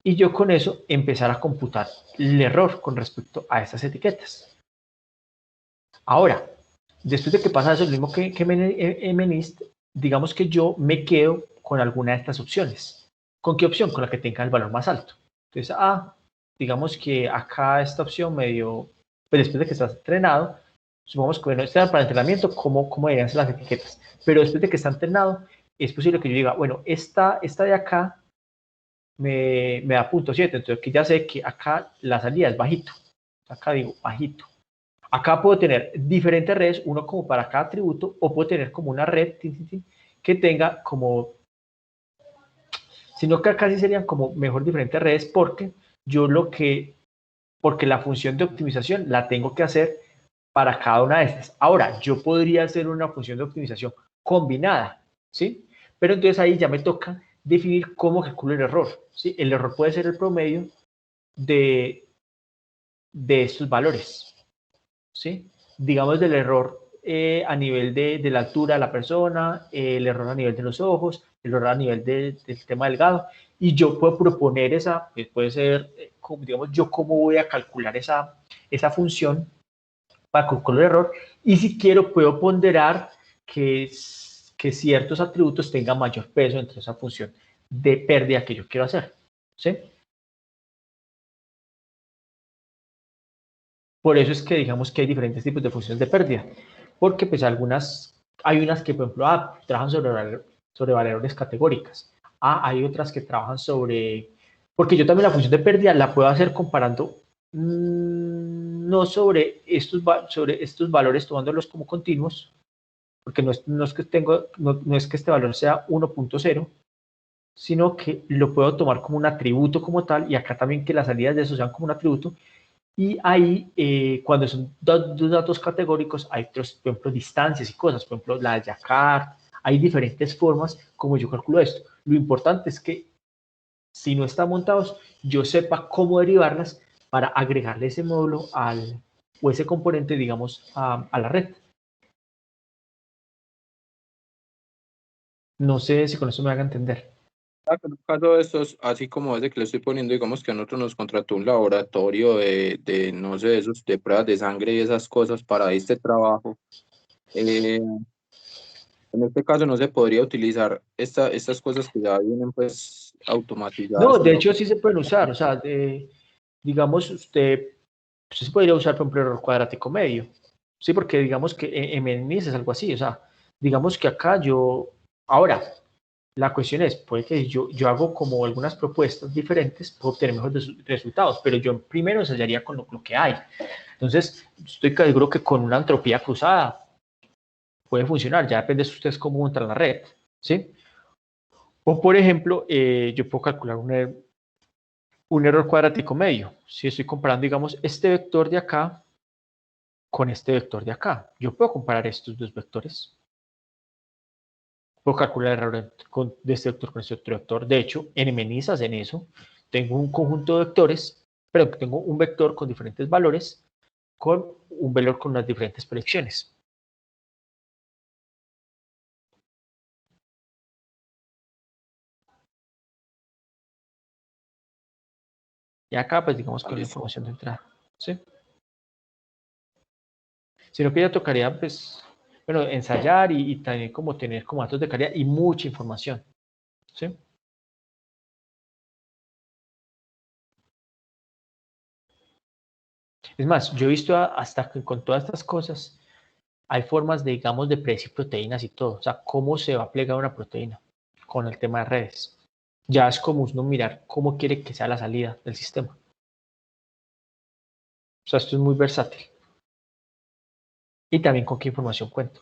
[SPEAKER 1] y yo con eso empezar a computar el error con respecto a estas etiquetas. Ahora, después de que pasa eso, lo mismo que MNIST, digamos que yo me quedo con alguna de estas opciones. ¿Con qué opción? Con la que tenga el valor más alto. Entonces, digamos que acá esta opción me dio, pues después de que estás entrenado, supongamos que bueno, este para entrenamiento, ¿cómo deberían ser las etiquetas? Pero después de que está entrenado, es posible que yo diga, bueno, esta de acá me da 0.7, entonces que ya sé que acá la salida es bajito. Acá digo bajito. Acá puedo tener diferentes redes, uno como para cada atributo, o puedo tener como una red que tenga como, sino que acá sí serían como mejor diferentes redes porque porque la función de optimización la tengo que hacer para cada una de estas. Ahora, yo podría hacer una función de optimización combinada, ¿sí? Pero entonces ahí ya me toca definir cómo calculo el error, ¿sí? El error puede ser el promedio de estos valores, ¿sí? Digamos del error a nivel de la altura de la persona, el error a nivel de los ojos, el error a nivel del tema delgado, y yo puedo proponer puede ser, digamos, yo cómo voy a calcular esa función para calcular el error, y si quiero puedo ponderar que ciertos atributos tengan mayor peso entre esa función de pérdida que yo quiero hacer, ¿sí? Por eso es que digamos que hay diferentes tipos de funciones de pérdida, porque pues hay unas que por ejemplo trabajan sobre valores categóricas, hay otras que trabajan porque yo también la función de pérdida la puedo hacer comparando no sobre estos valores tomándolos como continuos, porque no es que este valor sea 1.0, sino que lo puedo tomar como un atributo como tal, y acá también que las salidas de eso sean como un atributo, y ahí, cuando son dos datos categóricos, hay otros, por ejemplo, distancias y cosas, por ejemplo, la de Jacquard, hay diferentes formas como yo calculo esto. Lo importante es que si no están montados, yo sepa cómo derivarlas para agregarle ese módulo o ese componente, digamos, a la red. No sé si con eso me haga entender.
[SPEAKER 3] En un caso de estos, así como ese que le estoy poniendo, digamos que a nosotros nos contrató un laboratorio no sé, esos de pruebas de sangre y esas cosas para este trabajo. En este caso no se podría utilizar estas cosas que ya vienen pues automatizadas,
[SPEAKER 1] No, de
[SPEAKER 3] sino
[SPEAKER 1] hecho sí se pueden usar, o sea, digamos, usted se podría usar, por ejemplo, el error cuadrático medio, sí, porque digamos que en MNIS es algo así, o sea, digamos que acá ahora, la cuestión es, puede que yo hago como algunas propuestas diferentes, puedo obtener mejores resultados, pero yo primero ensayaría con lo que hay. Entonces, estoy seguro que con una entropía cruzada puede funcionar, ya depende de ustedes cómo montan la red, ¿sí? O, por ejemplo, yo puedo calcular un error cuadrático medio. Si estoy comparando, digamos, este vector de acá con este vector de acá, yo puedo comparar estos dos vectores. Puedo calcular el error de este vector con este otro vector. De hecho, en MNIS hacen eso. Tengo un conjunto de vectores, pero tengo un vector con diferentes valores, con un valor con unas diferentes predicciones. Y acá, pues digamos con la información de entrada. ¿Sí? Sino que ya tocaría, pues, bueno, ensayar y también como tener como datos de calidad y mucha información. ¿Sí? Es más, yo he visto hasta que con todas estas cosas hay formas de, digamos, de predecir proteínas y todo. O sea, cómo se va a plegar una proteína con el tema de redes. Ya es como uno mirar cómo quiere que sea la salida del sistema. O sea, esto es muy versátil. Y también con qué información cuento.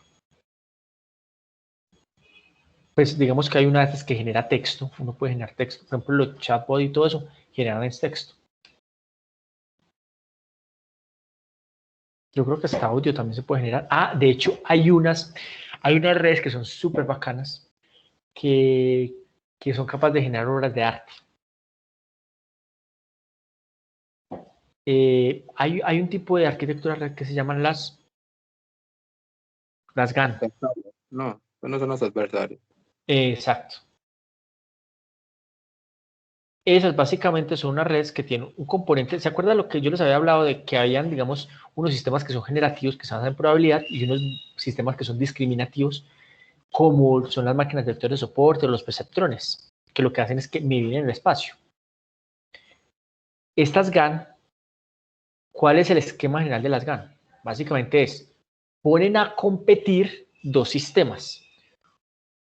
[SPEAKER 1] pues digamos que hay una veces que genera texto, uno puede generar texto, por ejemplo, los chatbots y todo eso generan es texto. Yo creo que hasta audio también se puede generar. Ah, de hecho, hay unas redes que son súper bacanas que son capaces de generar obras de arte. Hay un tipo de arquitectura red que se llaman las GAN.
[SPEAKER 3] No, no son los adversarios.
[SPEAKER 1] Exacto. Esas básicamente son unas redes que tienen un componente. ¿Se acuerdan lo que yo les había hablado de que habían, digamos, unos sistemas que son generativos, que se basan en probabilidad, y unos sistemas que son discriminativos, como son las máquinas de vectores de soporte o los perceptrones, que lo que hacen es que miden el espacio? Estas GAN, ¿cuál es el esquema general de las GAN? Básicamente es, ponen a competir dos sistemas.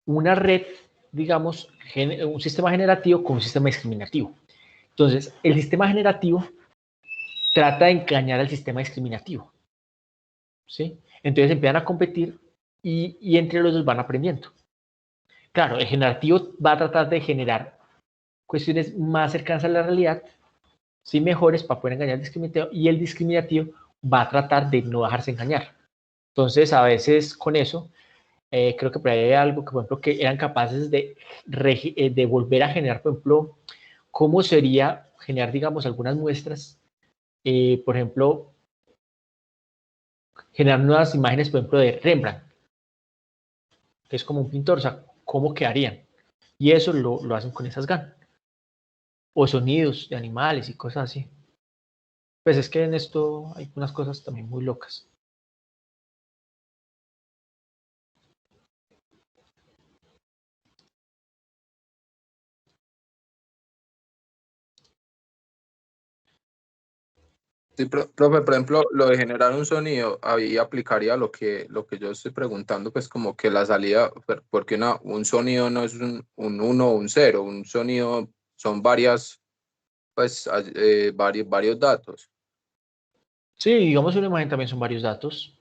[SPEAKER 1] Una red, digamos, un sistema generativo con un sistema discriminativo. Entonces, el sistema generativo trata de engañar al sistema discriminativo, ¿sí? Entonces empiezan a competir y entre los dos van aprendiendo. Claro, el generativo va a tratar de generar cuestiones más cercanas a la realidad, sí, mejores para poder engañar al discriminativo, y el discriminativo va a tratar de no dejarse engañar. Entonces, a veces con eso, creo que por ahí hay algo que, por ejemplo, que eran capaces de volver a generar, por ejemplo, cómo sería generar, digamos, algunas muestras, por ejemplo, generar nuevas imágenes, por ejemplo, de Rembrandt, que es como un pintor, o sea, cómo quedarían. Y eso lo hacen con esas GAN. O sonidos de animales y cosas así. Pues es que en esto hay unas cosas también muy locas.
[SPEAKER 3] Sí, profe, por ejemplo, lo de generar un sonido, ahí aplicaría lo que yo estoy preguntando, pues como que la salida, porque un sonido no es un 1 o un 0, un sonido son varias, pues, varios datos.
[SPEAKER 1] Sí, digamos una imagen también son varios datos,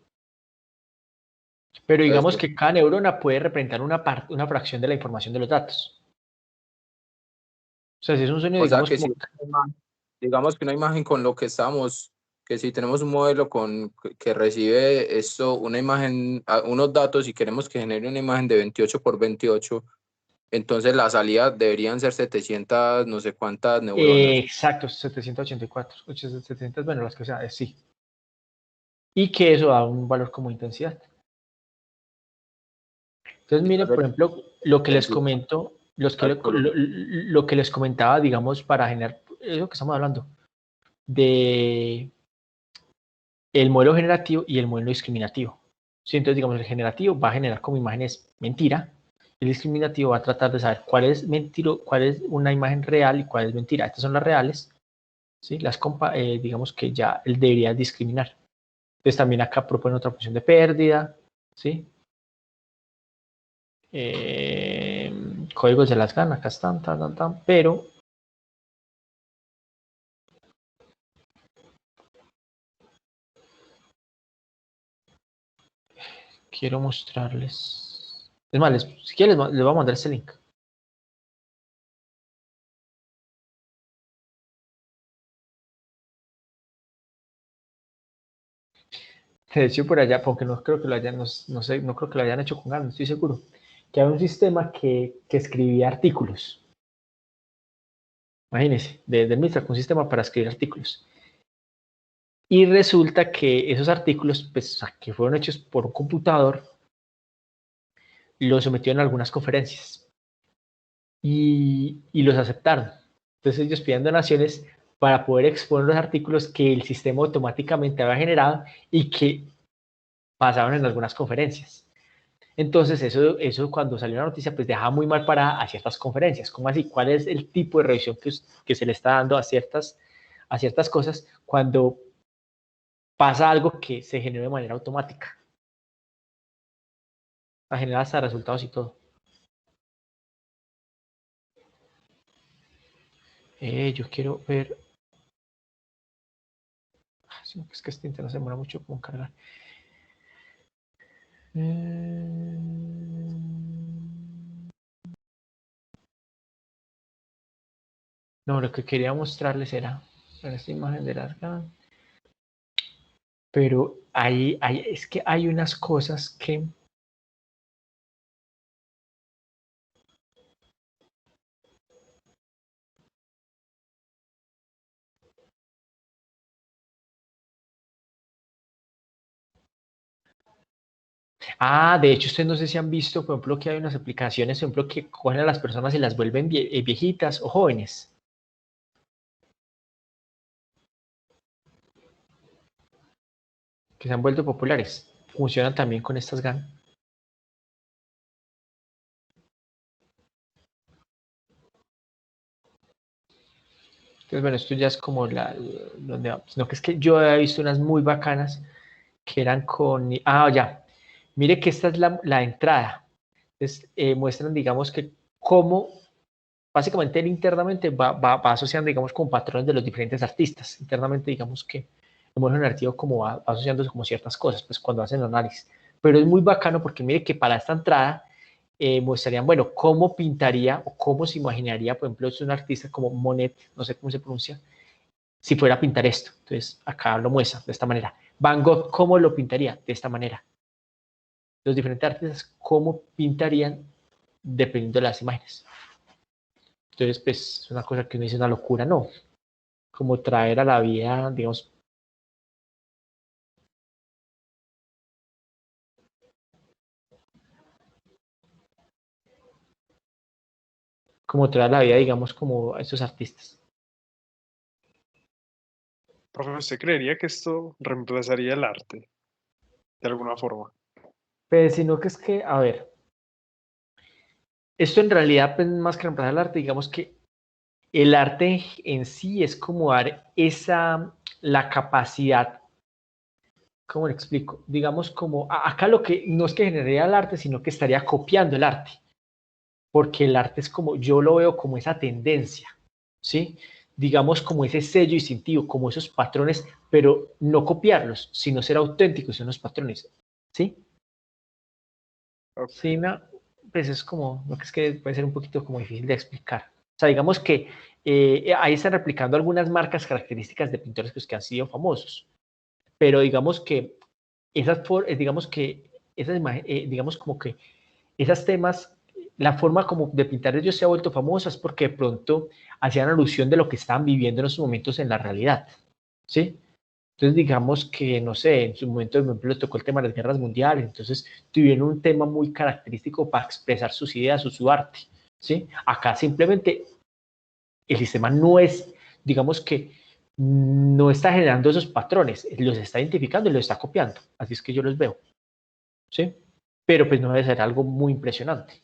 [SPEAKER 1] pero digamos
[SPEAKER 3] Entonces,
[SPEAKER 1] que cada neurona puede representar una fracción de la información de los datos. O sea, si es un sonido,
[SPEAKER 3] o sea
[SPEAKER 1] digamos
[SPEAKER 3] que si
[SPEAKER 1] como...
[SPEAKER 3] digamos que una imagen con lo que estamos, que si tenemos un modelo que recibe esto, una imagen, unos datos y queremos que genere una imagen de 28 por 28, entonces la salida deberían ser 700, no sé cuántas neuronas.
[SPEAKER 1] exacto, 784, 700, bueno, las que sea, sí. Y que eso da un valor como intensidad. Entonces, miren, por ejemplo, lo que les comento, lo que les comentaba, digamos, para generar, eso que estamos hablando, de el modelo generativo y el modelo discriminativo. ¿Sí? Entonces, digamos, el generativo va a generar como imágenes mentira, el discriminativo va a tratar de saber cuál es cuál es una imagen real y cuál es mentira. Estas son las reales, ¿sí? Digamos que ya él debería discriminar. Entonces, también acá propone otra función de pérdida, ¿sí? Códigos de las ganas, acá están, pero quiero mostrarles. Es más, si quieren, les voy a mandar este link. De hecho, por allá, porque no creo que lo hayan, no sé, no creo que lo hayan hecho con ganas, no estoy seguro, que había un sistema que escribía artículos. Imagínense, de Mistral, un sistema para escribir artículos. Y resulta que esos artículos, pues, que fueron hechos por un computador, los sometieron a algunas conferencias y los aceptaron. Entonces ellos piden donaciones para poder exponer los artículos que el sistema automáticamente había generado y que pasaron en algunas conferencias. Entonces, eso cuando salió la noticia, pues dejaba muy mal para a ciertas conferencias. ¿Cómo así? ¿Cuál es el tipo de revisión que se le está dando a ciertas cosas cuando pasa algo que se genera de manera automática? A generar hasta resultados y todo. Yo quiero ver. Es que este internet se demora mucho con cargar. No, lo que quería mostrarles era esta imagen de larga. Pero es que hay unas cosas que... Ah, de hecho, ustedes no sé si han visto, por ejemplo, que hay unas aplicaciones, por ejemplo, que cogen a las personas y las vuelven viejitas o jóvenes. Que se han vuelto populares. Funcionan también con estas GAN. Entonces, bueno, esto ya es como donde vamos. Sino que es que yo he visto unas muy bacanas que eran con... Ah, ya. Mire que esta es la entrada. Entonces, muestran, digamos, que cómo básicamente él internamente va asociando, digamos, con patrones de los diferentes artistas. Internamente, digamos que el modelo narrativo como va asociándose como ciertas cosas, pues cuando hacen análisis. Pero es muy bacano porque mire que para esta entrada mostrarían, bueno, cómo pintaría o cómo se imaginaría, por ejemplo, es un artista como Monet, no sé cómo se pronuncia, si fuera a pintar esto. Entonces, acá lo muestra de esta manera. Van Gogh, ¿cómo lo pintaría? De esta manera. Los diferentes artistas, ¿cómo pintarían dependiendo de las imágenes? Entonces, pues, es una cosa que uno dice una locura, no. Como traer a la vida, digamos, como traer a la vida, digamos, como a estos artistas.
[SPEAKER 2] Profe, ¿usted creería que esto reemplazaría el arte de alguna forma?
[SPEAKER 1] Pues, sino que es que, a ver, esto en realidad, pues, más que reemplazar el arte, digamos que el arte en sí es como dar la capacidad, ¿cómo le explico? Digamos como, acá lo que no es que generaría el arte, sino que estaría copiando el arte, porque el arte es como, yo lo veo como esa tendencia, ¿sí? Digamos como ese sello distintivo, como esos patrones, pero no copiarlos, sino ser auténticos en los patrones, ¿sí?
[SPEAKER 2] Ok.
[SPEAKER 1] Sí, pues es como, lo que es que puede ser un poquito como difícil de explicar. O sea, digamos que ahí están replicando algunas marcas características de pintores pues, que han sido famosos, pero digamos que digamos que esas digamos como que esas temas, la forma como de pintar ellos se ha vuelto famosa es porque de pronto hacían alusión de lo que estaban viviendo en esos momentos en la realidad, ¿sí? Entonces, digamos que, no sé, en su momento, por ejemplo, le tocó el tema de las guerras mundiales, entonces tuvieron un tema muy característico para expresar sus ideas o su arte, ¿sí? Acá simplemente el sistema no es, digamos que no está generando esos patrones, los está identificando y los está copiando, así es que yo los veo, ¿sí? Pero pues no debe ser algo muy impresionante.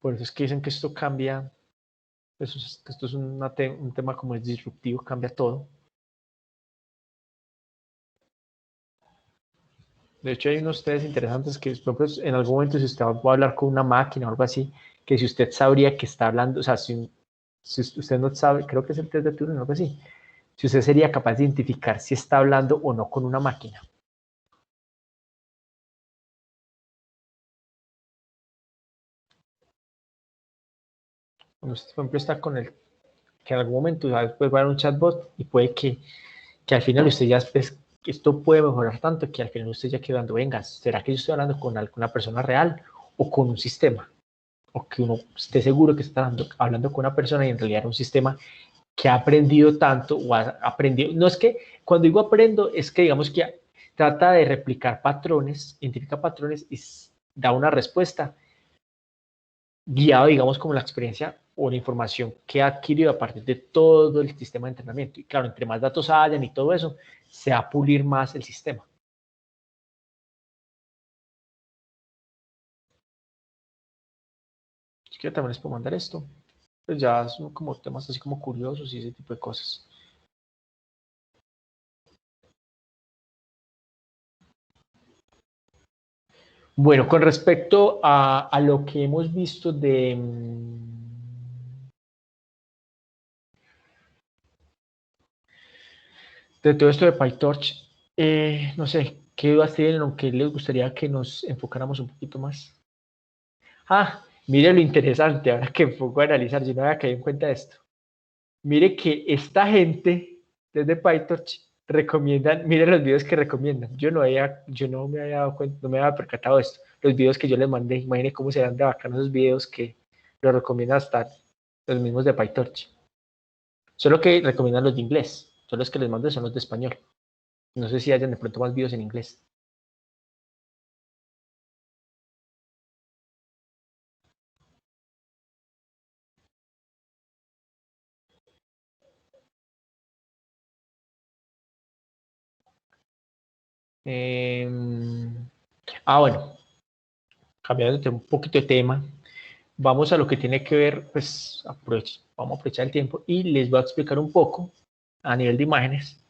[SPEAKER 1] Por eso es que dicen que esto cambia, pues, que esto es un tema como es disruptivo, cambia todo. De hecho, hay unos test interesantes que, por ejemplo, en algún momento, si usted va a hablar con una máquina o algo así, que si usted sabría que está hablando, o sea, si usted no sabe, creo que es el test de Turing o algo así, si usted sería capaz de identificar si está hablando o no con una máquina. Cuando usted, por ejemplo, está con el, que en algún momento después va a haber un chatbot y puede que al final usted ya, pues, que esto puede mejorar tanto que al final usted ya quedando, venga, ¿será que yo estoy hablando con alguna persona real o con un sistema? O que uno esté seguro que está hablando con una persona y en realidad era un sistema que ha aprendido tanto o ha aprendido, no es que cuando digo aprendo es que digamos que trata de replicar patrones, identifica patrones y da una respuesta guiado digamos como la experiencia o la información que ha adquirido a partir de todo el sistema de entrenamiento. Y claro, entre más datos hayan y todo eso, se va a pulir más el sistema. Si quiero también les puedo mandar esto. Pues ya son como temas así como curiosos y ese tipo de cosas. Bueno, con respecto a lo que hemos visto de todo esto de PyTorch, no sé, ¿qué dudas tienen o qué les gustaría que nos enfocáramos un poquito más? Mire lo interesante, ahora que pongo a analizar, yo no había caído en cuenta de esto. Mire que esta gente desde PyTorch recomiendan, mire los videos que recomiendan. Yo no me había dado cuenta, no me había percatado de esto. Los videos que yo les mandé, imagínense cómo serán de bacanos esos videos que los recomiendan hasta los mismos de PyTorch. Solo que recomiendan los de inglés. Solo los que les mandé son los de español. No sé si hayan de pronto más videos en inglés. Bueno, cambiando un poquito de tema, vamos a lo que tiene que ver, pues vamos a aprovechar el tiempo y les voy a explicar un poco a nivel de imágenes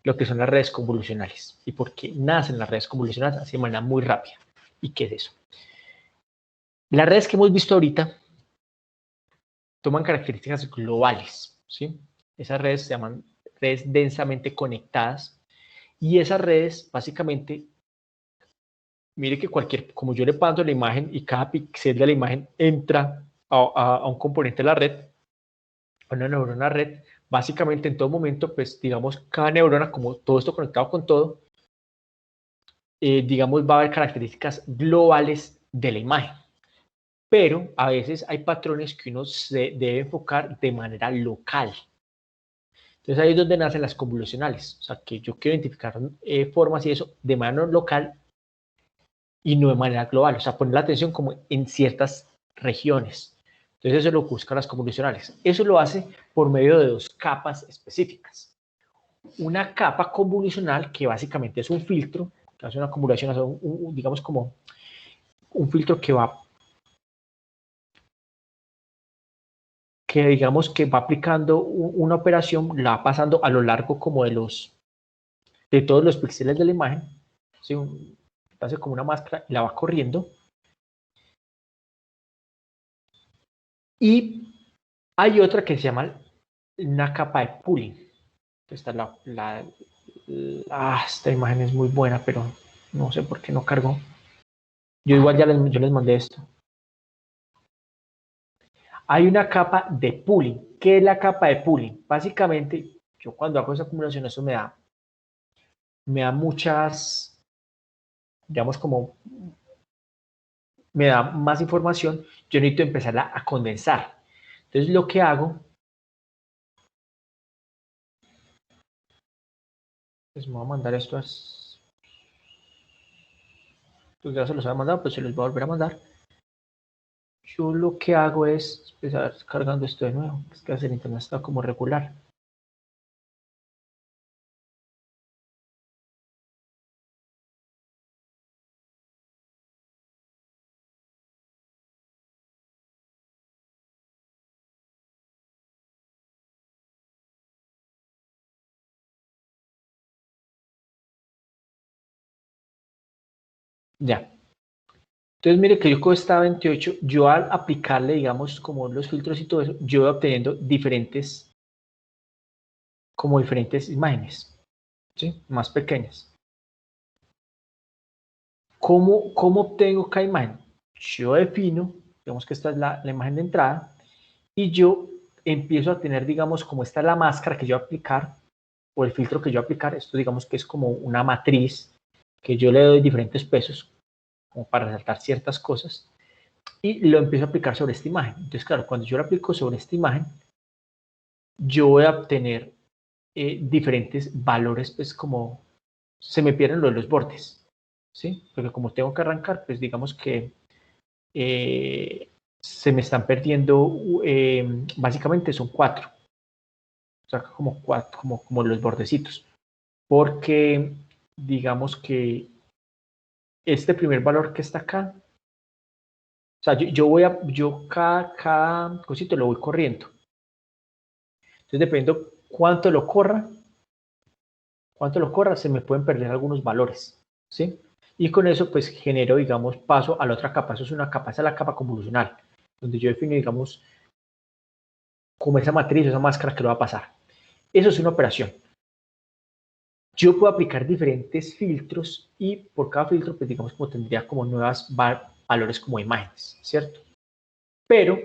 [SPEAKER 1] lo que son las redes convolucionales y por qué nacen las redes convolucionales así de manera muy rápida. ¿Y qué es eso? Las redes que hemos visto ahorita toman características globales, ¿sí? Esas redes se llaman redes densamente conectadas y esas redes básicamente, mire que como yo le paso la imagen y cada píxel de la imagen entra a un componente de la red, a una neurona red, básicamente en todo momento, pues digamos, cada neurona, como todo esto conectado con todo, digamos, va a haber características globales de la imagen. Pero a veces hay patrones que uno se debe enfocar de manera local. Entonces ahí es donde nacen las convolucionales. O sea, que yo quiero identificar formas y eso de manera local y no de manera global. O sea, poner la atención como en ciertas regiones. Entonces eso es lo que buscan las convolucionales. Eso lo hace por medio de dos capas específicas. Una capa convolucional que básicamente es un filtro, que hace una convolución, digamos como un filtro que digamos que va aplicando una operación, la va pasando a lo largo como de todos los píxeles de la imagen, ¿sí? Hace como una máscara y la va corriendo. Y hay otra que se llama una capa de pooling. Esta esta imagen es muy buena, pero no sé por qué no cargó. Yo igual yo les mandé esto. Hay una capa de pooling. ¿Qué es la capa de pooling? Básicamente, yo cuando hago esa acumulación, eso me da muchas, digamos como, me da más información, yo necesito empezarla a condensar. Entonces lo que hago, pues me voy a mandar esto, pues ya se los había mandado, pues se los voy a volver a mandar. Yo lo que hago es empezar cargando esto de nuevo, es que el internet está como regular. Ya. Entonces, mire que yo con esta 28, yo al aplicarle, digamos, como los filtros y todo eso, yo voy obteniendo diferentes imágenes, ¿sí? Más pequeñas. ¿Cómo obtengo cada imagen? Yo defino, digamos que esta es la imagen de entrada, y yo empiezo a tener, digamos, como esta es la máscara que yo voy a aplicar, o el filtro que yo voy a aplicar, esto digamos que es como una matriz que yo le doy diferentes pesos, como para resaltar ciertas cosas, y lo empiezo a aplicar sobre esta imagen. Entonces, claro, cuando yo lo aplico sobre esta imagen, yo voy a obtener diferentes valores, pues como se me pierden los bordes, ¿sí? Porque como tengo que arrancar, pues digamos que se me están perdiendo, básicamente son 4, o sea, como 4, como los bordecitos, porque digamos que este primer valor que está acá, o sea, yo cada cosito lo voy corriendo. Entonces, dependiendo cuánto lo corra, se me pueden perder algunos valores, ¿sí? Y con eso, pues, genero, digamos, paso a la otra capa. Eso es una capa, esa es la capa convolucional, donde yo defino, digamos, como esa matriz, esa máscara que lo va a pasar. Eso es una operación. yo puedo aplicar diferentes filtros y por cada filtro, pues digamos, como tendría como nuevas valores como imágenes, ¿cierto? Pero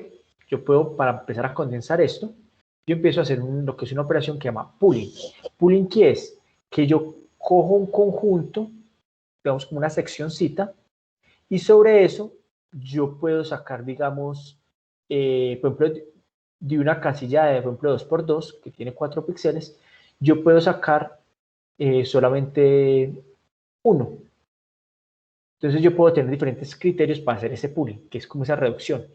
[SPEAKER 1] yo puedo, para empezar a condensar esto, yo empiezo a hacer lo que es una operación que se llama pooling. ¿Pooling qué es? Que yo cojo un conjunto, digamos como una seccioncita, y sobre eso yo puedo sacar, digamos, por ejemplo, de una casilla de, por ejemplo, 2x2, que tiene 4 píxeles, yo puedo sacar solamente uno. Entonces yo puedo tener diferentes criterios para hacer ese pooling, que es como esa reducción.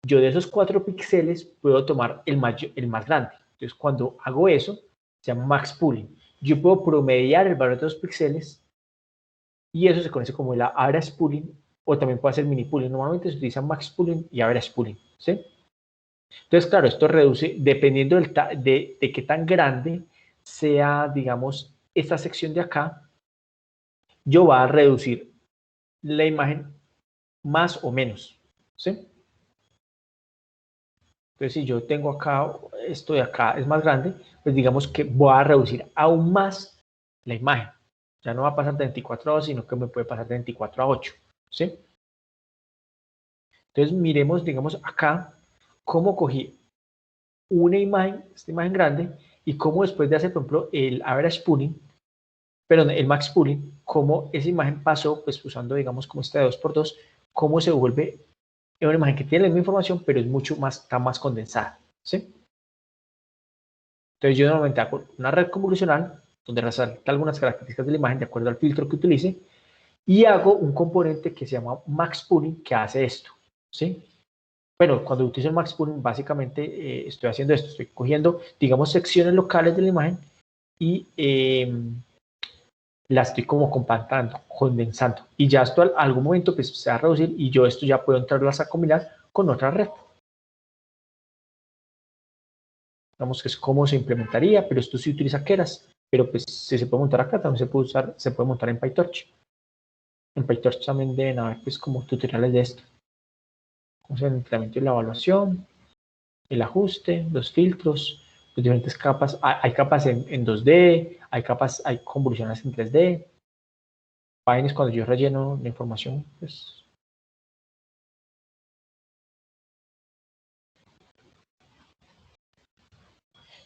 [SPEAKER 1] Yo de esos 4 píxeles puedo tomar el más grande. Entonces cuando hago eso, se llama max pooling. Yo puedo promediar el valor de los píxeles y eso se conoce como la average pooling o también puede ser mini pooling. Normalmente se utiliza max pooling y average pooling, ¿sí? Entonces, claro, esto reduce, dependiendo de qué tan grande sea, digamos, esta sección de acá, yo va a reducir la imagen más o menos, ¿sí? Entonces, si yo tengo acá, esto de acá es más grande, pues digamos que voy a reducir aún más la imagen. Ya no va a pasar de 24 a 2, sino que me puede pasar de 24 a 8, ¿sí? Entonces, miremos, digamos, acá, cómo cogí una imagen, esta imagen grande, y cómo después de hacer, por ejemplo, el average pooling, perdón, el max pooling, cómo esa imagen pasó, pues usando, digamos, como esta de 2x2, cómo se vuelve una imagen que tiene la misma información, pero es mucho más, está más condensada, ¿sí? Entonces yo normalmente hago una red convolucional, donde resalta algunas características de la imagen de acuerdo al filtro que utilice, y hago un componente que se llama max pooling, que hace esto, ¿sí? Bueno, cuando utilizo el max pooling, básicamente estoy haciendo esto, estoy cogiendo, digamos, secciones locales de la imagen y la estoy como compactando, condensando. Y ya esto en algún momento pues, se va a reducir y yo esto ya puedo entrarlas a combinar con otra red. Digamos que es como se implementaría, pero esto sí utiliza Keras. Pero pues si se puede montar acá, también se puede usar, se puede montar en PyTorch. En PyTorch también deben haber pues como tutoriales de esto. Como el entrenamiento y la evaluación, el ajuste, los filtros, las diferentes capas. Hay capas en 2D, hay capas, hay convoluciones en 3D. Páginas cuando yo relleno la información, pues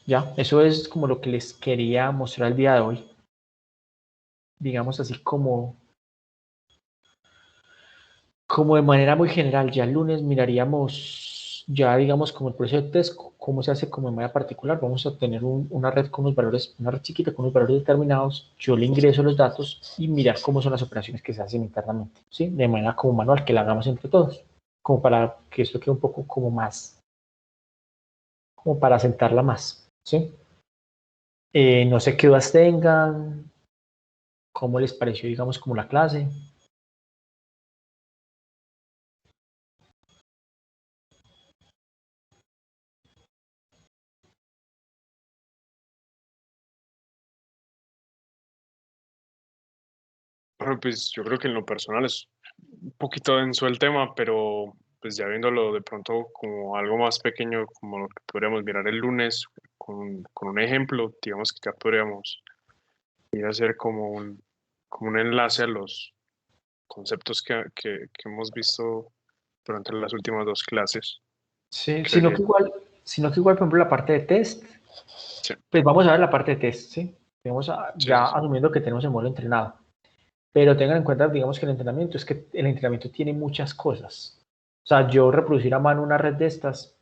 [SPEAKER 1] ya, eso es como lo que les quería mostrar el día de hoy. Digamos así como de manera muy general, ya el lunes miraríamos ya digamos como el proceso de test, cómo se hace como de manera particular. Vamos a tener una red con unos valores, una red chiquita con unos valores determinados. Yo le ingreso los datos y mirar cómo son las operaciones que se hacen internamente, ¿sí? De manera como manual, que la hagamos entre todos, como para que esto quede un poco como más, como para sentarla más, ¿sí? No sé qué dudas tengan, cómo les pareció, digamos, como la clase.
[SPEAKER 2] Bueno, pues yo creo que en lo personal es un poquito denso el tema, pero pues ya viéndolo de pronto como algo más pequeño, como lo que podríamos mirar el lunes, con un ejemplo, digamos que ya podríamos ir a hacer como un enlace a los conceptos que hemos visto durante las últimas dos clases.
[SPEAKER 1] Sí,
[SPEAKER 2] Creería.
[SPEAKER 1] sino que igual, por ejemplo, la parte de test,
[SPEAKER 2] Sí,
[SPEAKER 1] pues vamos a ver la parte de test, ¿sí?
[SPEAKER 2] sí,
[SPEAKER 1] Ya
[SPEAKER 2] sí, sí.
[SPEAKER 1] asumiendo que tenemos el modelo entrenado. Pero tengan en cuenta, digamos, que el entrenamiento es que el entrenamiento tiene muchas cosas. O sea, yo reproducir a mano una red de estas,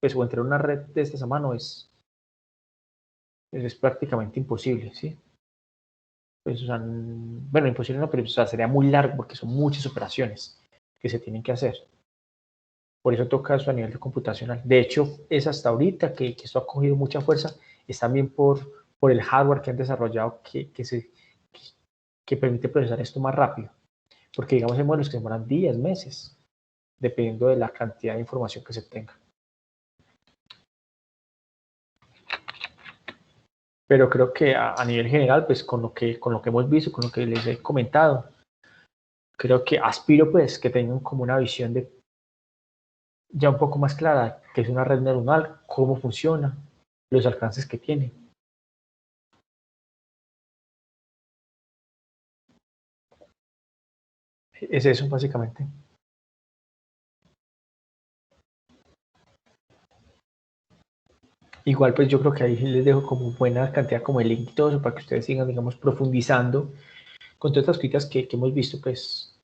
[SPEAKER 1] pues o entrenar una red de estas a mano es prácticamente imposible, ¿sí? Pues, o sea, bueno, imposible no, pero o sea, sería muy largo porque son muchas operaciones que se tienen que hacer. Por eso toca eso a nivel de computacional. De hecho, es hasta ahorita que esto ha cogido mucha fuerza, es también por el hardware que han desarrollado que permite procesar esto más rápido. Porque digamos hay modelos que demoran días, meses, dependiendo de la cantidad de información que se tenga. Pero creo que a nivel general, pues con lo que hemos visto, con lo que les he comentado, creo que aspiro pues que tengan como una visión de ya un poco más clara, que es una red neuronal, cómo funciona, los alcances que tiene. Es eso, básicamente. Igual, pues yo creo que ahí les dejo como buena cantidad como de link y todo eso para que ustedes sigan, digamos, profundizando con todas estas críticas que hemos visto, pues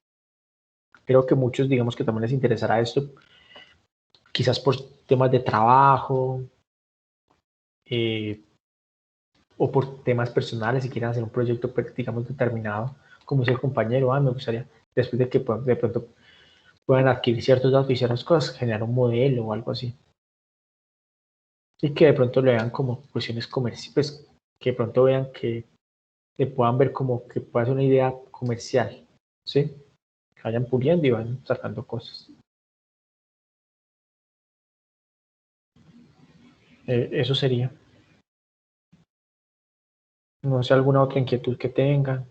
[SPEAKER 1] creo que muchos, digamos, que también les interesará esto, quizás por temas de trabajo eh, o por temas personales, si quieren hacer un proyecto, pues, digamos, determinado, como es el compañero, me gustaría, después de que de pronto puedan adquirir ciertos datos y ciertas cosas, generar un modelo o algo así. Y que de pronto le vean como cuestiones comerciales, pues que de pronto vean que le puedan ver como que pueda ser una idea comercial, ¿sí? Que vayan puliendo y van sacando cosas. Eso sería. No sé, alguna otra inquietud que tengan.